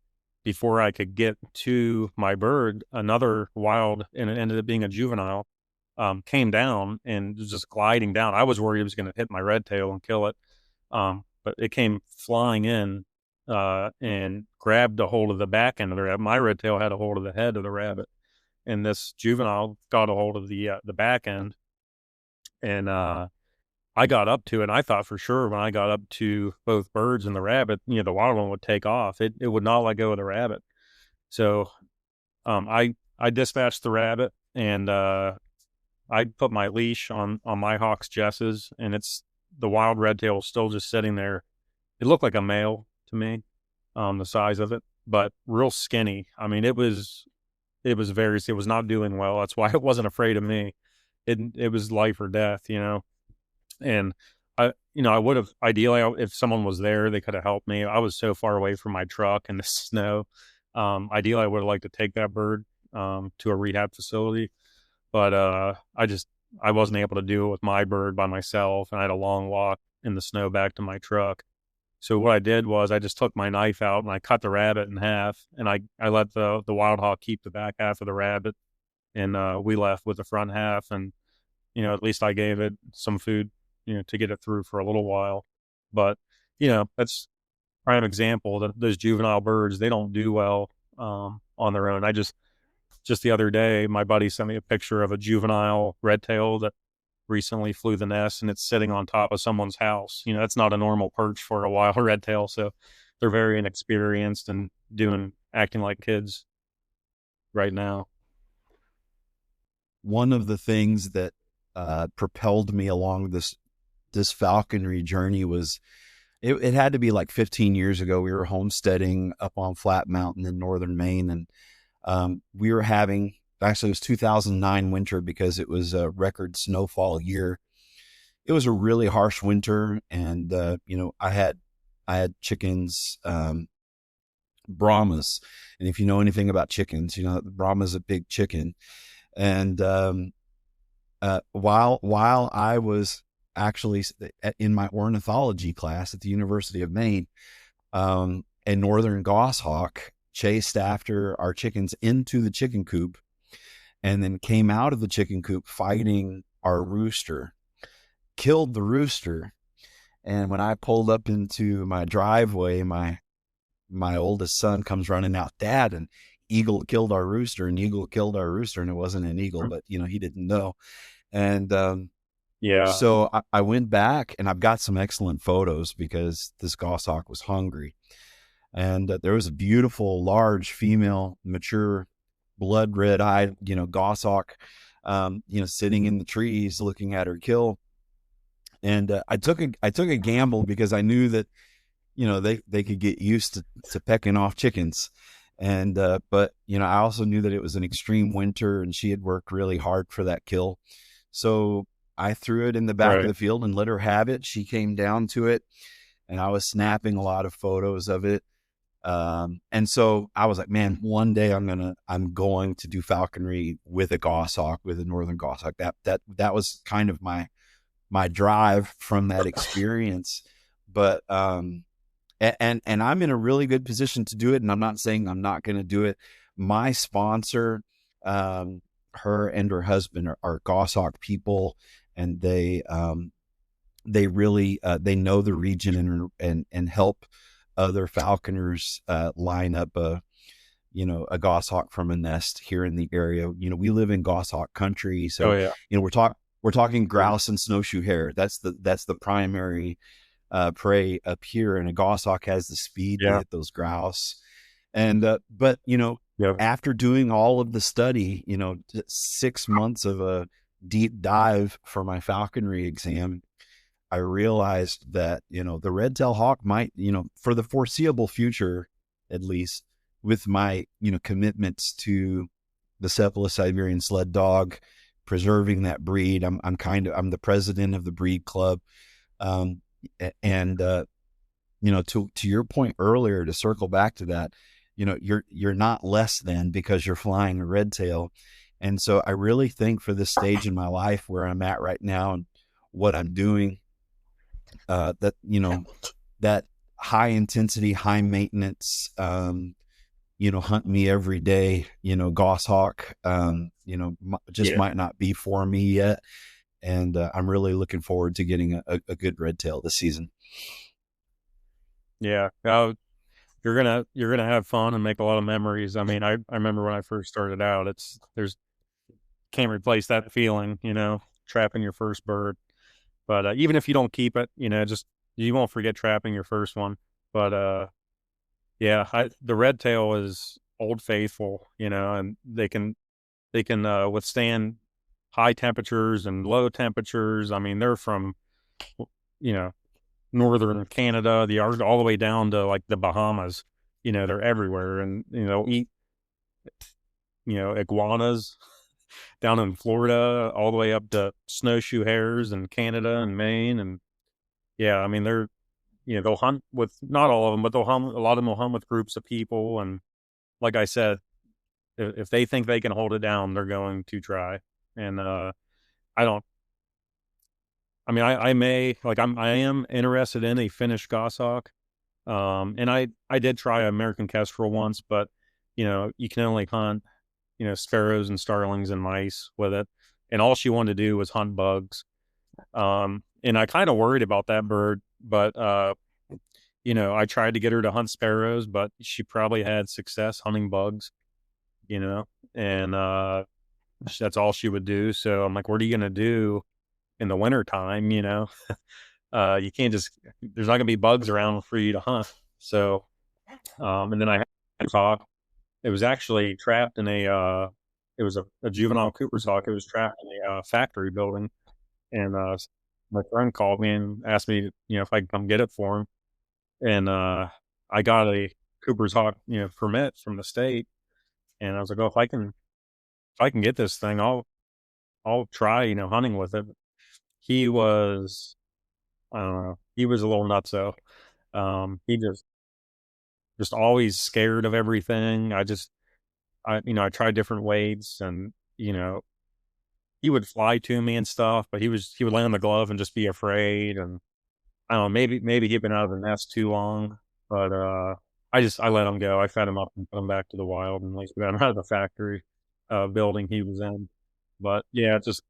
before I could get to my bird, another wild, and it ended up being a juvenile, came down and was just gliding down. I was worried it was going to hit my red tail and kill it, but it came flying in and grabbed a hold of the back end of the rabbit. My red tail had a hold of the head of the rabbit, and this juvenile got a hold of the back end. And I got up to it, and I thought for sure when I got up to both birds and the rabbit, the wild one would take off. It would not let go of the rabbit. So I dispatched the rabbit, and I put my leash on my hawk's jesses, and the wild red tail was still just sitting there. It looked like a male to me, the size of it, but real skinny. I mean, it was not doing well. That's why it wasn't afraid of me. It was life or death, and I would have ideally, if someone was there, they could have helped me. I was so far away from my truck in the snow. Ideally, I would have liked to take that bird to a rehab facility, but I wasn't able to do it with my bird by myself, and I had a long walk in the snow back to my truck. So what I did was I just took my knife out and I cut the rabbit in half, and I let the wild hawk keep the back half of the rabbit, and we left with the front half, and at least I gave it some food, to get it through for a little while. But that's a prime example that those juvenile birds, they don't do well on their own. Just the other day, my buddy sent me a picture of a juvenile red tail that recently flew the nest, and it's sitting on top of someone's house. That's not a normal perch for a wild red tail. So they're very inexperienced and acting like kids right now. One of the things that propelled me along this falconry journey was it had to be like 15 years ago. We were homesteading up on Flat Mountain in northern Maine, and we were having, actually it was 2009 winter because it was a record snowfall year. It was a really harsh winter, and I had chickens, Brahmas, and if you know anything about chickens, Brahma's a big chicken. And while I was actually in my ornithology class at the University of Maine, a northern goshawk chased after our chickens into the chicken coop, and then came out of the chicken coop fighting our rooster, killed the rooster. And when I pulled up into my driveway, my oldest son comes running out, "Dad, and eagle killed our rooster," and eagle killed our rooster. And it wasn't an eagle, but he didn't know. And Yeah. So I went back, and I've got some excellent photos because this goshawk was hungry. And there was a beautiful, large female, mature, blood red eyed, goshawk, sitting in the trees looking at her kill. And I took a gamble because I knew that they could get used to pecking off chickens. And but I also knew that it was an extreme winter and she had worked really hard for that kill. So I threw it in the back of Right. the field and let her have it. She came down to it and I was snapping a lot of photos of it. And so I was like, man, one day I'm going to do falconry with a goshawk, with a northern goshawk. That was kind of my drive from that experience. But and I'm in a really good position to do it. And I'm not saying I'm not going to do it. My sponsor, her and her husband are goshawk people, and they really they know the region and help other falconers line up a goshawk from a nest here in the area. We live in goshawk country, Oh so yeah. we're talking grouse and snowshoe hare. That's the primary prey up here, and a goshawk has the speed to Yeah. hit those grouse. And but Yeah. after doing all of the study, 6 months of a deep dive for my falconry exam, I realized that, the red-tailed hawk might, for the foreseeable future, at least, with my, commitments to the Cephalo-Siberian sled dog, preserving that breed. I'm the president of the breed club. Um, and, to your point earlier, to circle back to that, you're not less than because you're flying a red tail. And so I really think for this stage in my life where I'm at right now and what I'm doing, that that high intensity, high maintenance, hunt me every day, goshawk, just Yeah. might not be for me yet. And I'm really looking forward to getting a good red tail this season. Yeah. You're gonna have fun and make a lot of memories. I mean, I remember when I first started out. There's can't replace that feeling, trapping your first bird. But even if you don't keep it, just you won't forget trapping your first one. But yeah, the red tail is old faithful, and they can withstand high temperatures and low temperatures. I mean, they're from you know northern Canada, all the way down to like the Bahamas. They're everywhere, and eat iguanas down in Florida, all the way up to snowshoe hares in Canada and Maine, and yeah, I mean they'll hunt with not all of them, but they'll hunt. A lot of them will hunt with groups of people, and like I said, if they think they can hold it down, they're going to try. And I don't. I mean, I may like I am interested in a Finnish goshawk. And I did try American kestrel once, but you can only hunt sparrows and starlings and mice with it, and all she wanted to do was hunt bugs. And I kind of worried about that bird, but I tried to get her to hunt sparrows, but she probably had success hunting bugs, you know, and that's all she would do. So I'm like, what are you gonna do in the winter time? You can't just there's not gonna be bugs around for you to hunt. So and then I had a hawk. It was actually trapped in it was a juvenile Cooper's hawk. It was trapped in a factory building, and my friend called me and asked me, if I could come get it for him. And I got a Cooper's hawk, permit from the state, and I was like, oh, if I can get this thing, I'll try, hunting with it. He was, I don't know, he was a little nutso. He just always scared of everything. I tried different weights, and he would fly to me and stuff, but he would lay on the glove and just be afraid. And I don't know, maybe he'd been out of the nest too long, but I let him go. I fed him up and put him back to the wild, and like got him out of the factory building he was in. But yeah, it's just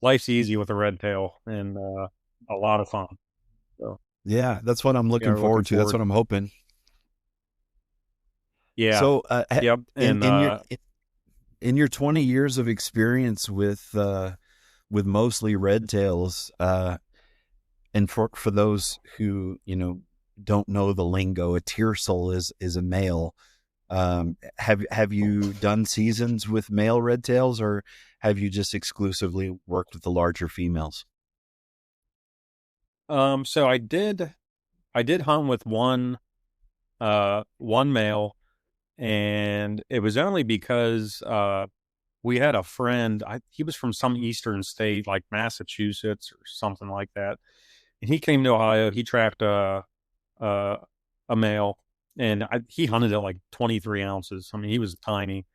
life's easy with a red tail, and a lot of fun. So Yeah, that's what I'm yeah, looking we're looking forward to. That's forward. what I'm hoping. Yeah, So, yep, in and your 20 years of experience with mostly red tails, and for those who don't know the lingo, a tiercel is a male. Have you done seasons with male red tails, or have you just exclusively worked with the larger females? So I did hunt with one male, and it was only because we had a friend. He was from some eastern state, like Massachusetts or something like that, and he came to Ohio. He trapped a, a male, and he hunted at like 23 ounces. I mean, he was tiny,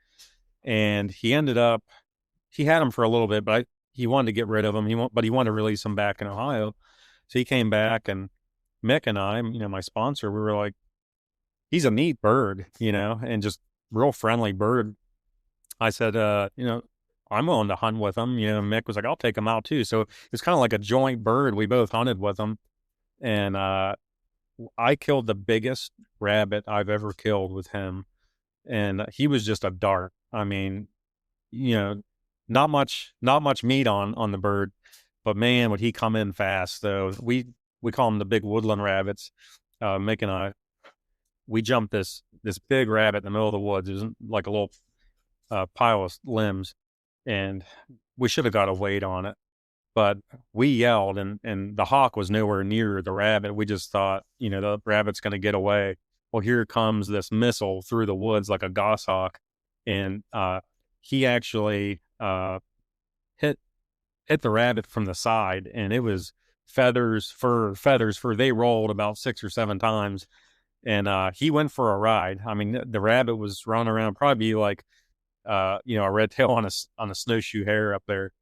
and he had him for a little bit, but he wanted to get rid of him. But he wanted to release him back in Ohio, so he came back, and Mick and I, my sponsor, we were like, he's a neat bird, and just real friendly bird. I said, I'm willing to hunt with him. Mick was like, I'll take him out too. So it's kind of like a joint bird. We both hunted with him, and I killed the biggest rabbit I've ever killed with him, and he was just a dart. I mean, you know, not much meat on the bird, but man, would he come in fast though. We call them the big woodland rabbits. Mick and I, we jumped this big rabbit in the middle of the woods. It was like a little pile of limbs, and we should have got a weight on it. But we yelled, and the hawk was nowhere near the rabbit. We just thought, the rabbit's going to get away. Well, here comes this missile through the woods like a goshawk, and he actually hit the rabbit from the side, and it was feathers, fur. They rolled about 6 or 7 times, and he went for a ride. I mean, the rabbit was running around, probably like a red tail on a snowshoe hare up there.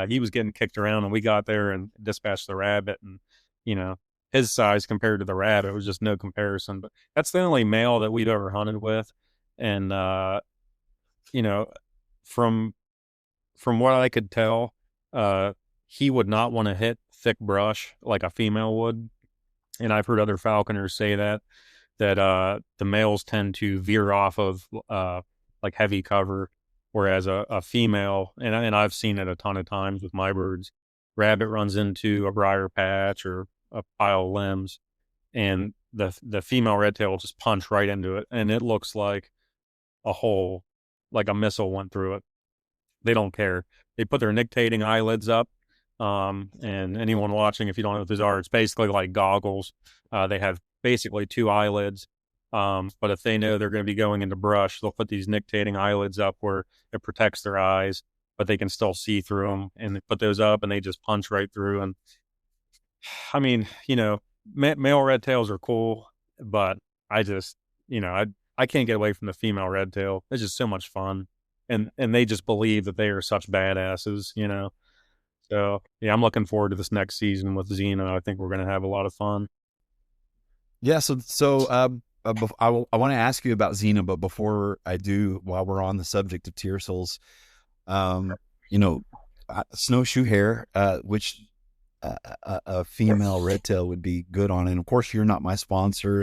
He was getting kicked around, and we got there and dispatched the rabbit. And you know, his size compared to the rabbit was just no comparison. But that's the only male that we've ever hunted with, and you know, from what I could tell, he would not want to hit thick brush like a female would. And I've heard other falconers say that the males tend to veer off of like heavy cover, whereas a female, and I've seen it a ton of times with my birds, rabbit runs into a briar patch or a pile of limbs, and the female red tail will just punch right into it, and it looks like a hole, like a missile went through it. They don't care. They put their nictating eyelids up. And anyone watching, if you don't know what those are, it's basically like goggles. They have basically two eyelids. But if they know they're going to be going into brush, they'll put these nictating eyelids up where it protects their eyes, but they can still see through them. And they put those up, and they just punch right through. And I mean, male red tails are cool, but I just, I can't get away from the female red tail. It's just so much fun. And they just believe that they are such badasses. So yeah, I'm looking forward to this next season with Xena. I think we're going to have a lot of fun. Yeah. I want to ask you about Xena, but before I do, while we're on the subject of tiercels, um, you know, snowshoe hare, which a female red tail would be good on. And of course, you're not my sponsor,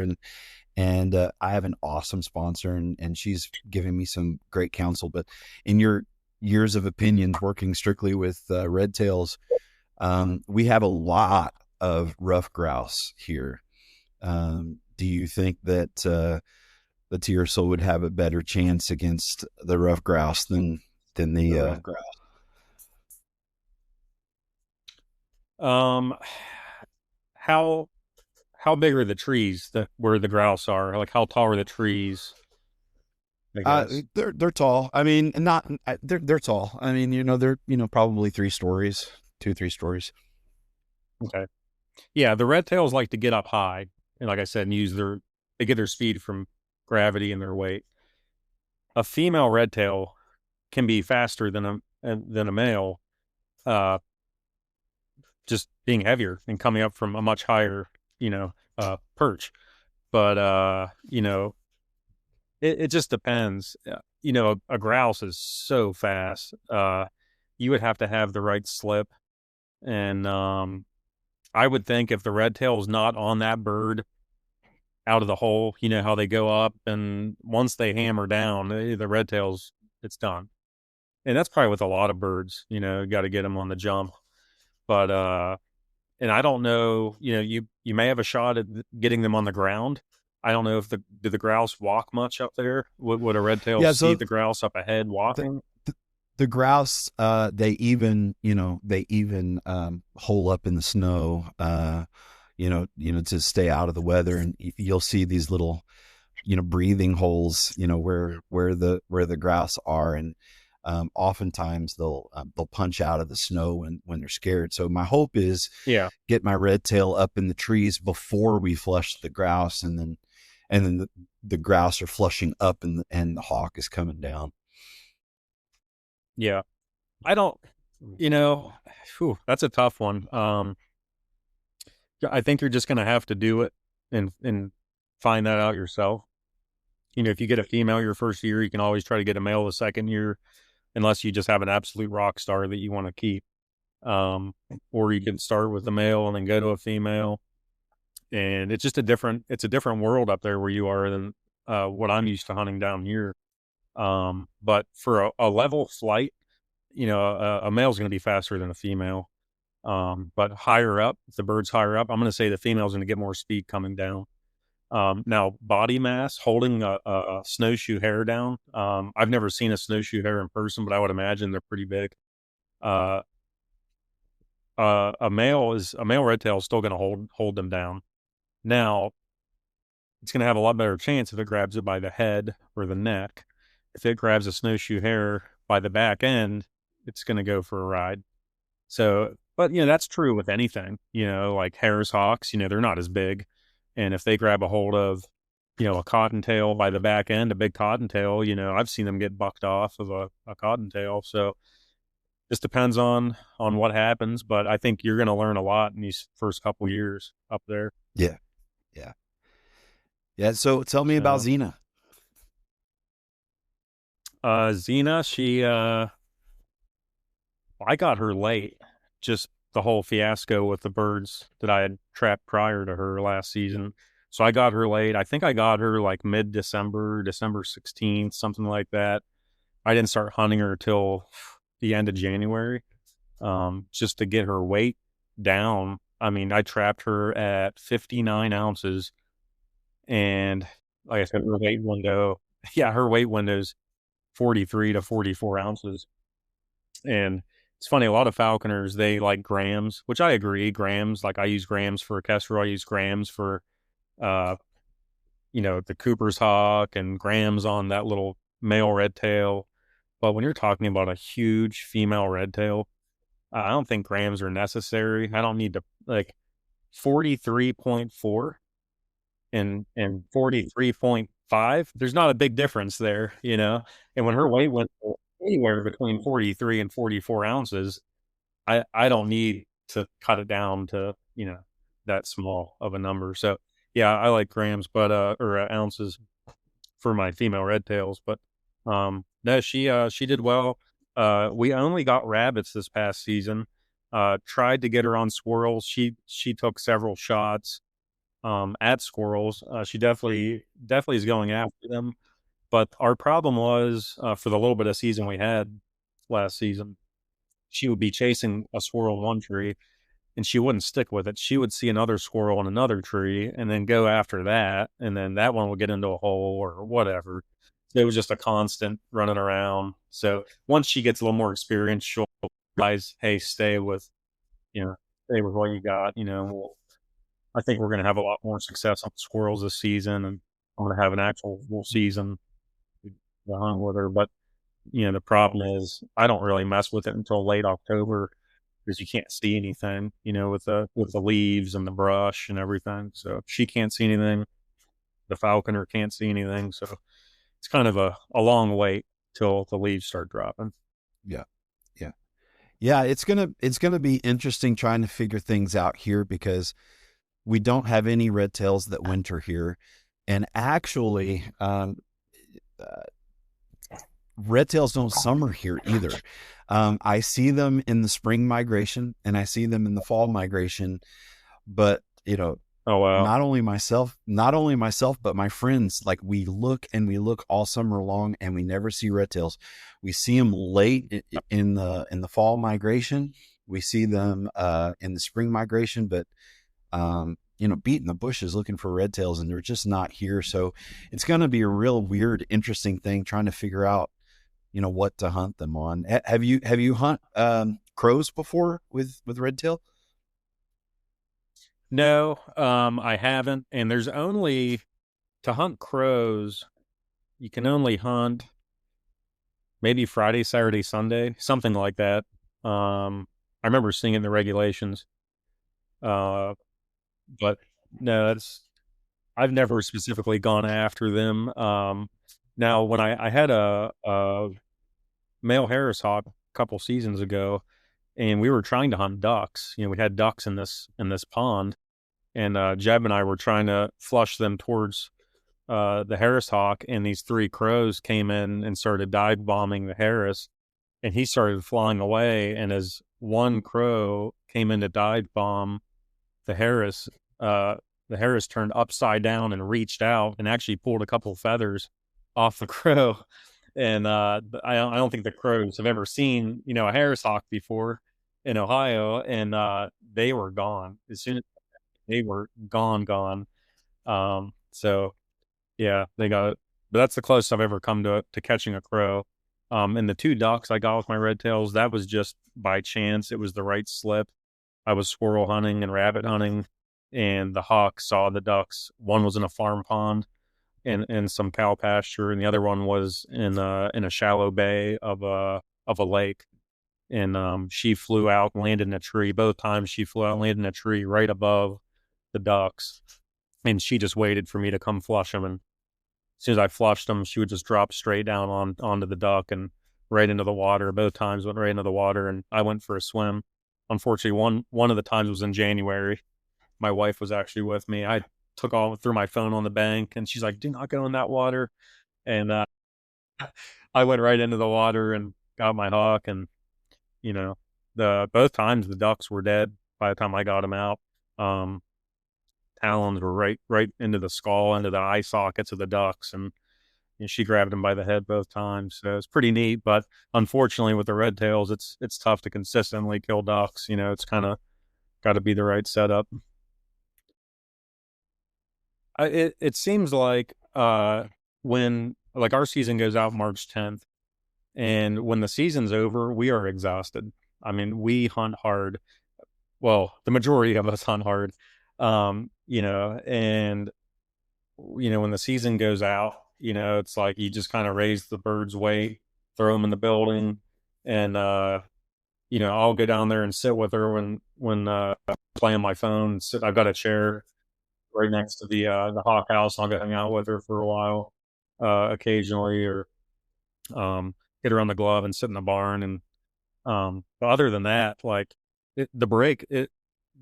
and I have an awesome sponsor, and she's giving me some great counsel. But in your years of opinions working strictly with red tails, we have a lot of rough grouse here. Do you think that the tiercel would have a better chance against the rough grouse than the rough grouse? Um, how how big are the trees that where the grouse are? Like how tall are the trees? I guess. They're tall. I mean, not they're tall. I mean, they're probably 3 stories, 2 3 stories. Okay. Yeah, the red tails like to get up high, and like I said, and they get their speed from gravity and their weight. A female red tail can be faster than a male, uh, just being heavier and coming up from a much higher, perch. But it just depends. A grouse is so fast. You would have to have the right slip, and I would think if the red tail is not on that bird out of the hole, you know how they go up, and once they hammer down, the red tails, it's done. And that's probably with a lot of birds. You got to get them on the jump. But and I don't know, you may have a shot at getting them on the ground. I don't know if do the grouse walk much up there? Would a red tail Yeah, see so the grouse up ahead the walking? the, the grouse, they even hole up in the snow, to stay out of the weather, and you'll see these little, breathing holes, where the grouse are, and oftentimes they'll punch out of the snow when they're scared. So my hope is Yeah, get my red tail up in the trees before we flush the grouse, and then the grouse are flushing up, and the hawk is coming down. yeah. I don't, you know, that's a tough one. I think you're just gonna have to do it and find that out yourself. If you get a female your first year, you can always try to get a male the second year, unless you just have an absolute rock star that you want to keep. Um, or you can start with a male and then go to a female. And it's a different world up there where you are than what I'm used to hunting down here. But for a level flight, a male's going to be faster than a female. But higher up, if the bird's higher up, I'm going to say the female's going to get more speed coming down. Now, body mass, holding a snowshoe hare down. I've never seen a snowshoe hare in person, but I would imagine they're pretty big. Uh, a male red tail is still going to hold them down. Now, it's going to have a lot better chance if it grabs it by the head or the neck. If it grabs a snowshoe hare by the back end, it's going to go for a ride. So, but that's true with anything. Like hares, hawks. They're not as big, and if they grab a hold of, a cottontail by the back end, a big cottontail, I've seen them get bucked off of a cottontail. So, just depends on what happens. But I think you're going to learn a lot in these first couple years up there. Yeah, yeah, yeah. So tell me about So, Xena. Xena, I got her late. Just the whole fiasco with the birds that I had trapped prior to her last season. So I got her late. I think I got her like mid-December, December 16th, something like that. I didn't start hunting her till the end of January, just to get her weight down. I mean, I trapped her at 59 ounces, and like I said, her weight window, yeah, her weight window's 43 to 44 ounces. And it's funny, a lot of falconers, they like grams, which I agree. Grams, like I use grams for kestrel, I use grams for, uh, the Cooper's hawk, and grams on that little male red tail. But when you're talking about a huge female red tail, I don't think grams are necessary. I don't need to, like, 43.4 and 43.5. There's not a big difference there. And when her weight went anywhere between 43 and 44 ounces, I don't need to cut it down to, that small of a number. So yeah, I like grams, but, or ounces for my female red tails, but, no, she did well. We only got rabbits this past season. Tried to get her on squirrels. She took several shots, at squirrels. She definitely is going after them. But our problem was, for the little bit of season we had last season, she would be chasing a squirrel in one tree and she wouldn't stick with it. She would see another squirrel in another tree and then go after that. And then that one would get into a hole or whatever. It was just a constant running around. So once she gets a little more experience, she'll realize, hey, stay with what you got. I think we're going to have a lot more success on squirrels this season, and I'm going to have an actual full season to hunt with her. But the problem is I don't really mess with it until late October because you can't see anything, with the leaves and the brush and everything. So she can't see anything. The falconer can't see anything. So it's kind of a long wait till the leaves start dropping. Yeah, yeah, yeah. It's gonna be interesting trying to figure things out here because we don't have any red tails that winter here, and actually, red tails don't summer here either. I see them in the spring migration and I see them in the fall migration, but Oh, wow. not only myself, but my friends, like we look and we look all summer long and we never see red tails. We see them late in the fall migration, We see them in the spring migration, but beating the bushes looking for red tails, and they're just not here. So it's going to be a real weird, interesting thing trying to figure out, what to hunt them on. Have you hunt crows before with red tail? No, I haven't. And there's only to hunt crows, you can only hunt maybe Friday, Saturday, Sunday, something like that. I remember seeing it in the regulations. Uh, but no, I've never specifically gone after them. Now when I had a male Harris hawk a couple seasons ago, and we were trying to hunt ducks. We had ducks in this pond, and Jeb and I were trying to flush them towards the Harris hawk, and these three crows came in and started dive bombing the Harris, and he started flying away. And as one crow came in to dive bomb the Harris, uh, the Harris turned upside down and reached out and actually pulled a couple feathers off the crow. And I don't think the crows have ever seen a Harris hawk before in Ohio, and they were gone as soon as they were gone. So yeah, they got it. But that's the closest I've ever come to catching a crow. And the two ducks I got with my red tails, that was just by chance. It was the right slip. I was squirrel hunting and rabbit hunting, and the hawk saw the ducks. One was in a farm pond and some cow pasture, and the other one was in a shallow bay of a lake. And she flew out, landed in a tree. Both times she flew out, and landed in a tree right above the ducks, and she just waited for me to come flush them. And as soon as I flushed them, she would just drop straight down onto the duck and right into the water. Both times went right into the water, and I went for a swim. Unfortunately, one of the times was in January. My wife was actually with me. I took all threw my phone on the bank, and she's like, "Do not go in that water." And I went right into the water and got my hawk. And you know, the both times the ducks were dead by the time I got them out. Um, Talons were right into the skull, into the eye sockets of the ducks, and she grabbed him by the head both times. So it's pretty neat. But unfortunately, with the red tails, it's tough to consistently kill ducks. It's kind of got to be the right setup. It seems like when like our season goes out March 10th, and when the season's over, we are exhausted. I mean, we hunt hard. Well, the majority of us hunt hard. And when the season goes out, it's like you just kind of raise the bird's weight, throw them in the building, and I'll go down there and sit with her when playing my phone. Sit, I've got a chair right next to the hawk house. I'll go hang out with her for a while, occasionally, or get her on the glove and sit in the barn. And but other than that, like the break,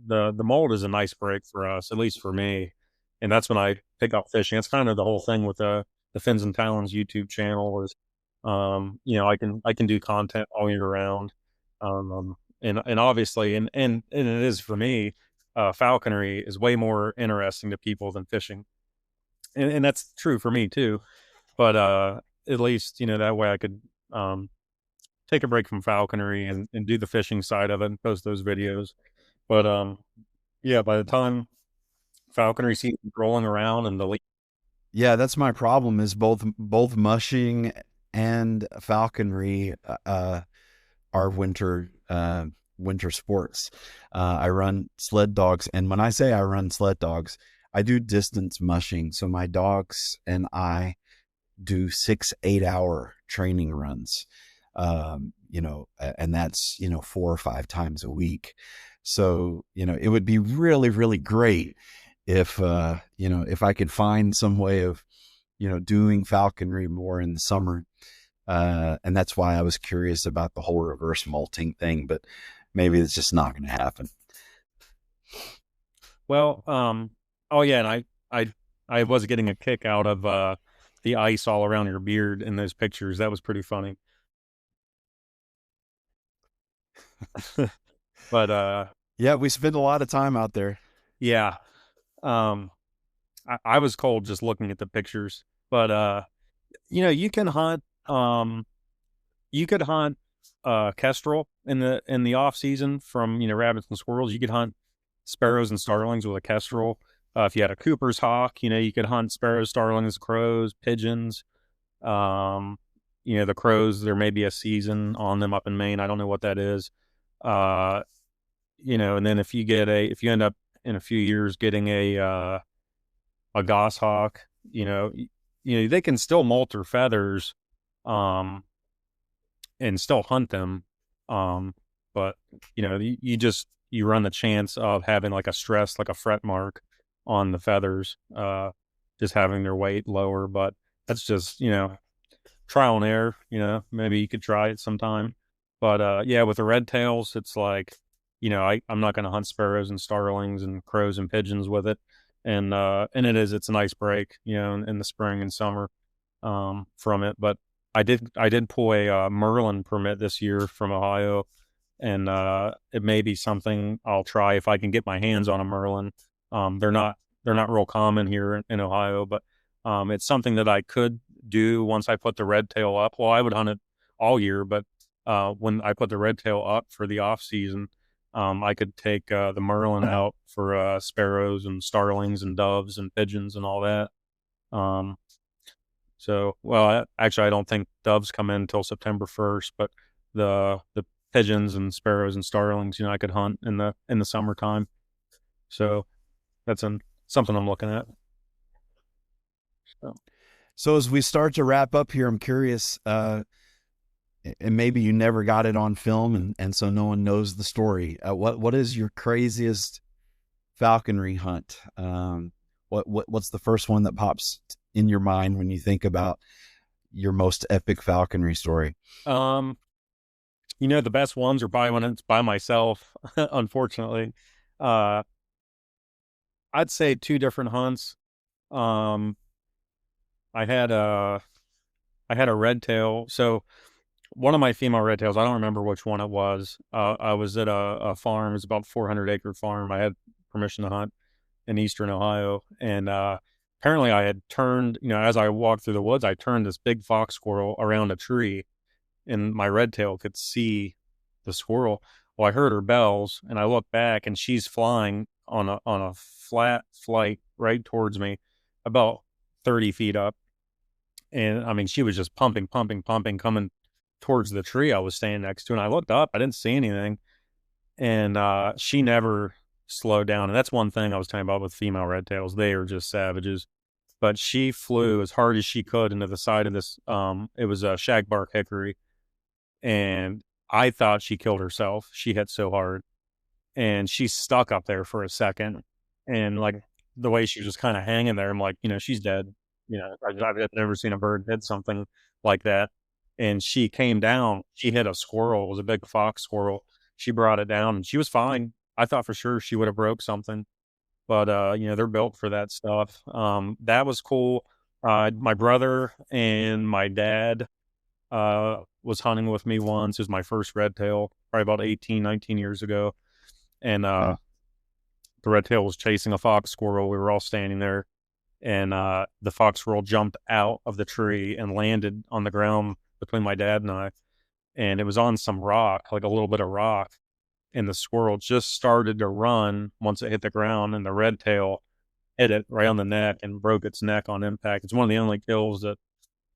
the mold is a nice break for us, at least for me. And that's when I pick up fishing. It's kind of the whole thing with the Fins and Talons YouTube channel is, I can do content all year round. And obviously, and it is for me, falconry is way more interesting to people than fishing. And that's true for me too. But at least, that way I could take a break from falconry and do the fishing side of it and post those videos. But yeah, by the time falconry season's rolling around and Yeah, that's my problem. Is both mushing and falconry are winter sports. I run sled dogs, and when I say I run sled dogs, I do distance mushing. So my dogs and I do 6 8 hour training runs, and that's 4 or 5 times a week. So it would be really really great if I could find some way of doing falconry more in the summer. And that's why I was curious about the whole reverse molting thing, but maybe it's just not going to happen. well, oh yeah, and I was getting a kick out of the ice all around your beard in those pictures. That was pretty funny. But Yeah, we spend a lot of time out there. yeah, um, I was cold just looking at the pictures. But you can hunt. You could hunt kestrel in the off season from rabbits and squirrels. You could hunt sparrows and starlings with a kestrel. If you had a Cooper's hawk, you could hunt sparrows, starlings, crows, pigeons. Um, the crows, there may be a season on them up in Maine. I don't know what that is. Uh, and then if you end up in a few years getting a goshawk, they can still molt their feathers, um, and still hunt them. Um, but you run the chance of having like a stress, like a fret mark on the feathers, just having their weight lower. But that's just, trial and error, maybe you could try it sometime. But yeah, with the red tails, it's like, I'm not going to hunt sparrows and starlings and crows and pigeons with it. And it's a nice break, in the spring and summer, from it. But I did pull a Merlin permit this year from Ohio, and it may be something I'll try if I can get my hands on a Merlin. They're not real common here in Ohio, but it's something that I could do once I put the red tail up. Well, I would hunt it all year, but when I put the red tail up for the off season, I could take the Merlin out for sparrows and starlings and doves and pigeons and all that. Um, actually, I don't think doves come in until September 1st, but the pigeons and sparrows and starlings, I could hunt in the summertime. So that's something I'm looking at. So as we start to wrap up here, I'm curious, and maybe you never got it on film, and so no one knows the story. What is your craziest falconry hunt? What's the first one that pops in your mind when you think about your most epic falconry story? The best ones are probably when it's by myself, unfortunately. I'd say two different hunts. Um, I had a red tail. So one of my female red tails, I don't remember which one it was. I was at a farm. It was about 400-acre farm. I had permission to hunt in eastern Ohio, and apparently I had turned, as I walked through the woods, I turned this big fox squirrel around a tree, and my red tail could see the squirrel. Well, I heard her bells, and I looked back, and she's flying on a flat flight right towards me, about 30 feet up. And I mean, she was just pumping, coming towards the tree I was standing next to. And I looked up, I didn't see anything. And she never slowed down. And that's one thing I was talking about with female red tails. They are just savages. But she flew as hard as she could into the side of this. It was a shagbark hickory. And I thought she killed herself. She hit so hard. And she stuck up there for a second. And like the way she was just kind of hanging there, I'm like, she's dead. I've never seen a bird hit something like that. And she came down. She hit a squirrel. It was a big fox squirrel. She brought it down, and she was fine. I thought for sure she would have broke something, but they're built for that stuff. That was cool. My brother and my dad was hunting with me once. It was my first red tail, probably about 18, 19 years ago, and the red tail was chasing a fox squirrel. We were all standing there. And the fox squirrel jumped out of the tree and landed on the ground between my dad and I. And it was on some rock, like a little bit of rock. And the squirrel just started to run once it hit the ground, and the red tail hit it right on the neck and broke its neck on impact. It's one of the only kills that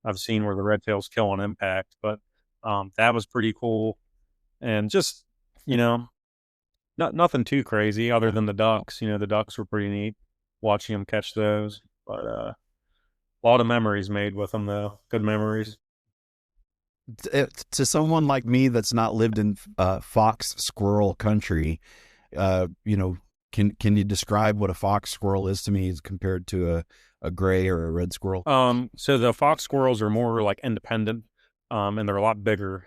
I've seen where the red tails kill on impact. But that was pretty cool. And just, nothing too crazy other than the ducks. The ducks were pretty neat, watching them catch those. But a lot of memories made with them, though. Good memories. To someone like me that's not lived in fox squirrel country, can you describe what a fox squirrel is to me as compared to a gray or a red squirrel? So the fox squirrels are more like independent, and they're a lot bigger.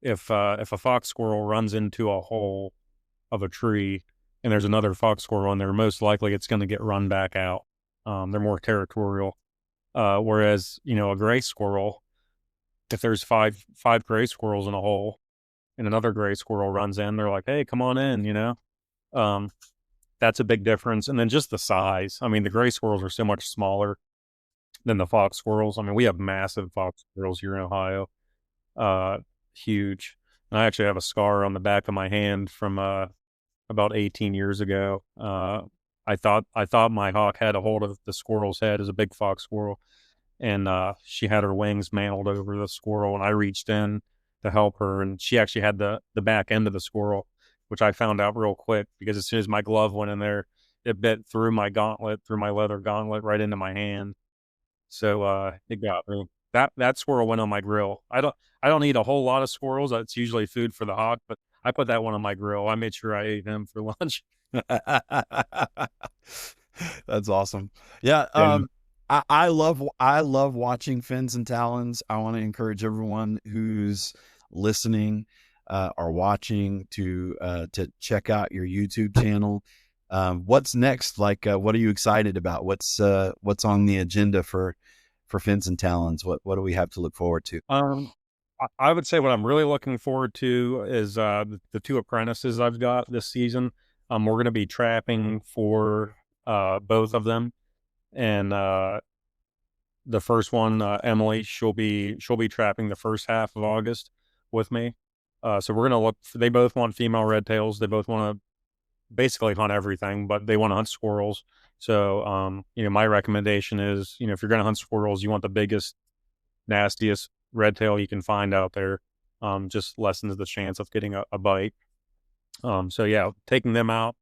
If a fox squirrel runs into a hole of a tree and there's another fox squirrel in there, most likely it's going to get run back out. They're more territorial. Whereas, a gray squirrel, if there's five gray squirrels in a hole and another gray squirrel runs in, they're like, hey, come on in, that's a big difference. And then just the size. I mean, the gray squirrels are so much smaller than the fox squirrels. I mean, we have massive fox squirrels here in Ohio. huge. And I actually have a scar on the back of my hand from about 18 years ago. I thought my hawk had a hold of the squirrel's head, as a big fox squirrel, and she had her wings mantled over the squirrel, and I reached in to help her, and she actually had the back end of the squirrel, which I found out real quick because as soon as my glove went in there, it bit through my gauntlet, through my leather gauntlet, right into my hand. So it got me. That squirrel went on my grill. I don't eat a whole lot of squirrels. That's usually food for the hawk, but I put that one on my grill. I made sure I ate him for lunch. That's awesome. Yeah. Yeah. I love watching fins and talons. I want to encourage everyone who's listening or watching to check out your YouTube channel. What's next? Like, what are you excited about? What's on the agenda for fins and talons? What do we have to look forward to? I would say what I'm really looking forward to is the two apprentices I've got this season. We're going to be trapping for both of them, and the first one, Emily, she'll be trapping the first half of August with me. So we're going to look. They both want female red tails. They both want to basically hunt everything, but they want to hunt squirrels. So my recommendation is, if you're going to hunt squirrels, you want the biggest, nastiest red tail you can find out there. Just lessens the chance of getting a bite. So yeah, taking them out.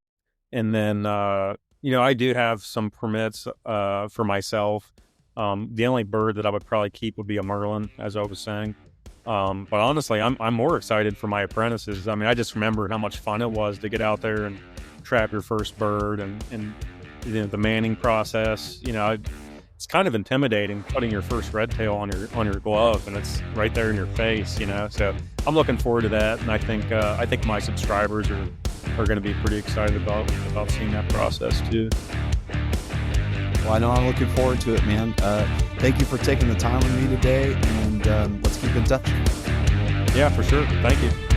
And then, I do have some permits for myself. The only bird that I would probably keep would be a merlin, as I was saying. But honestly, I'm more excited for my apprentices. I mean, I just remember how much fun it was to get out there and trap your first bird, and the manning process. It's kind of intimidating putting your first red tail on your glove, and it's right there in your face. So I'm looking forward to that, and I think my subscribers are going to be pretty excited about seeing that process too. Well, I know I'm looking forward to it, man. Thank you for taking the time with me today, and let's keep in touch. Yeah, for sure. Thank you.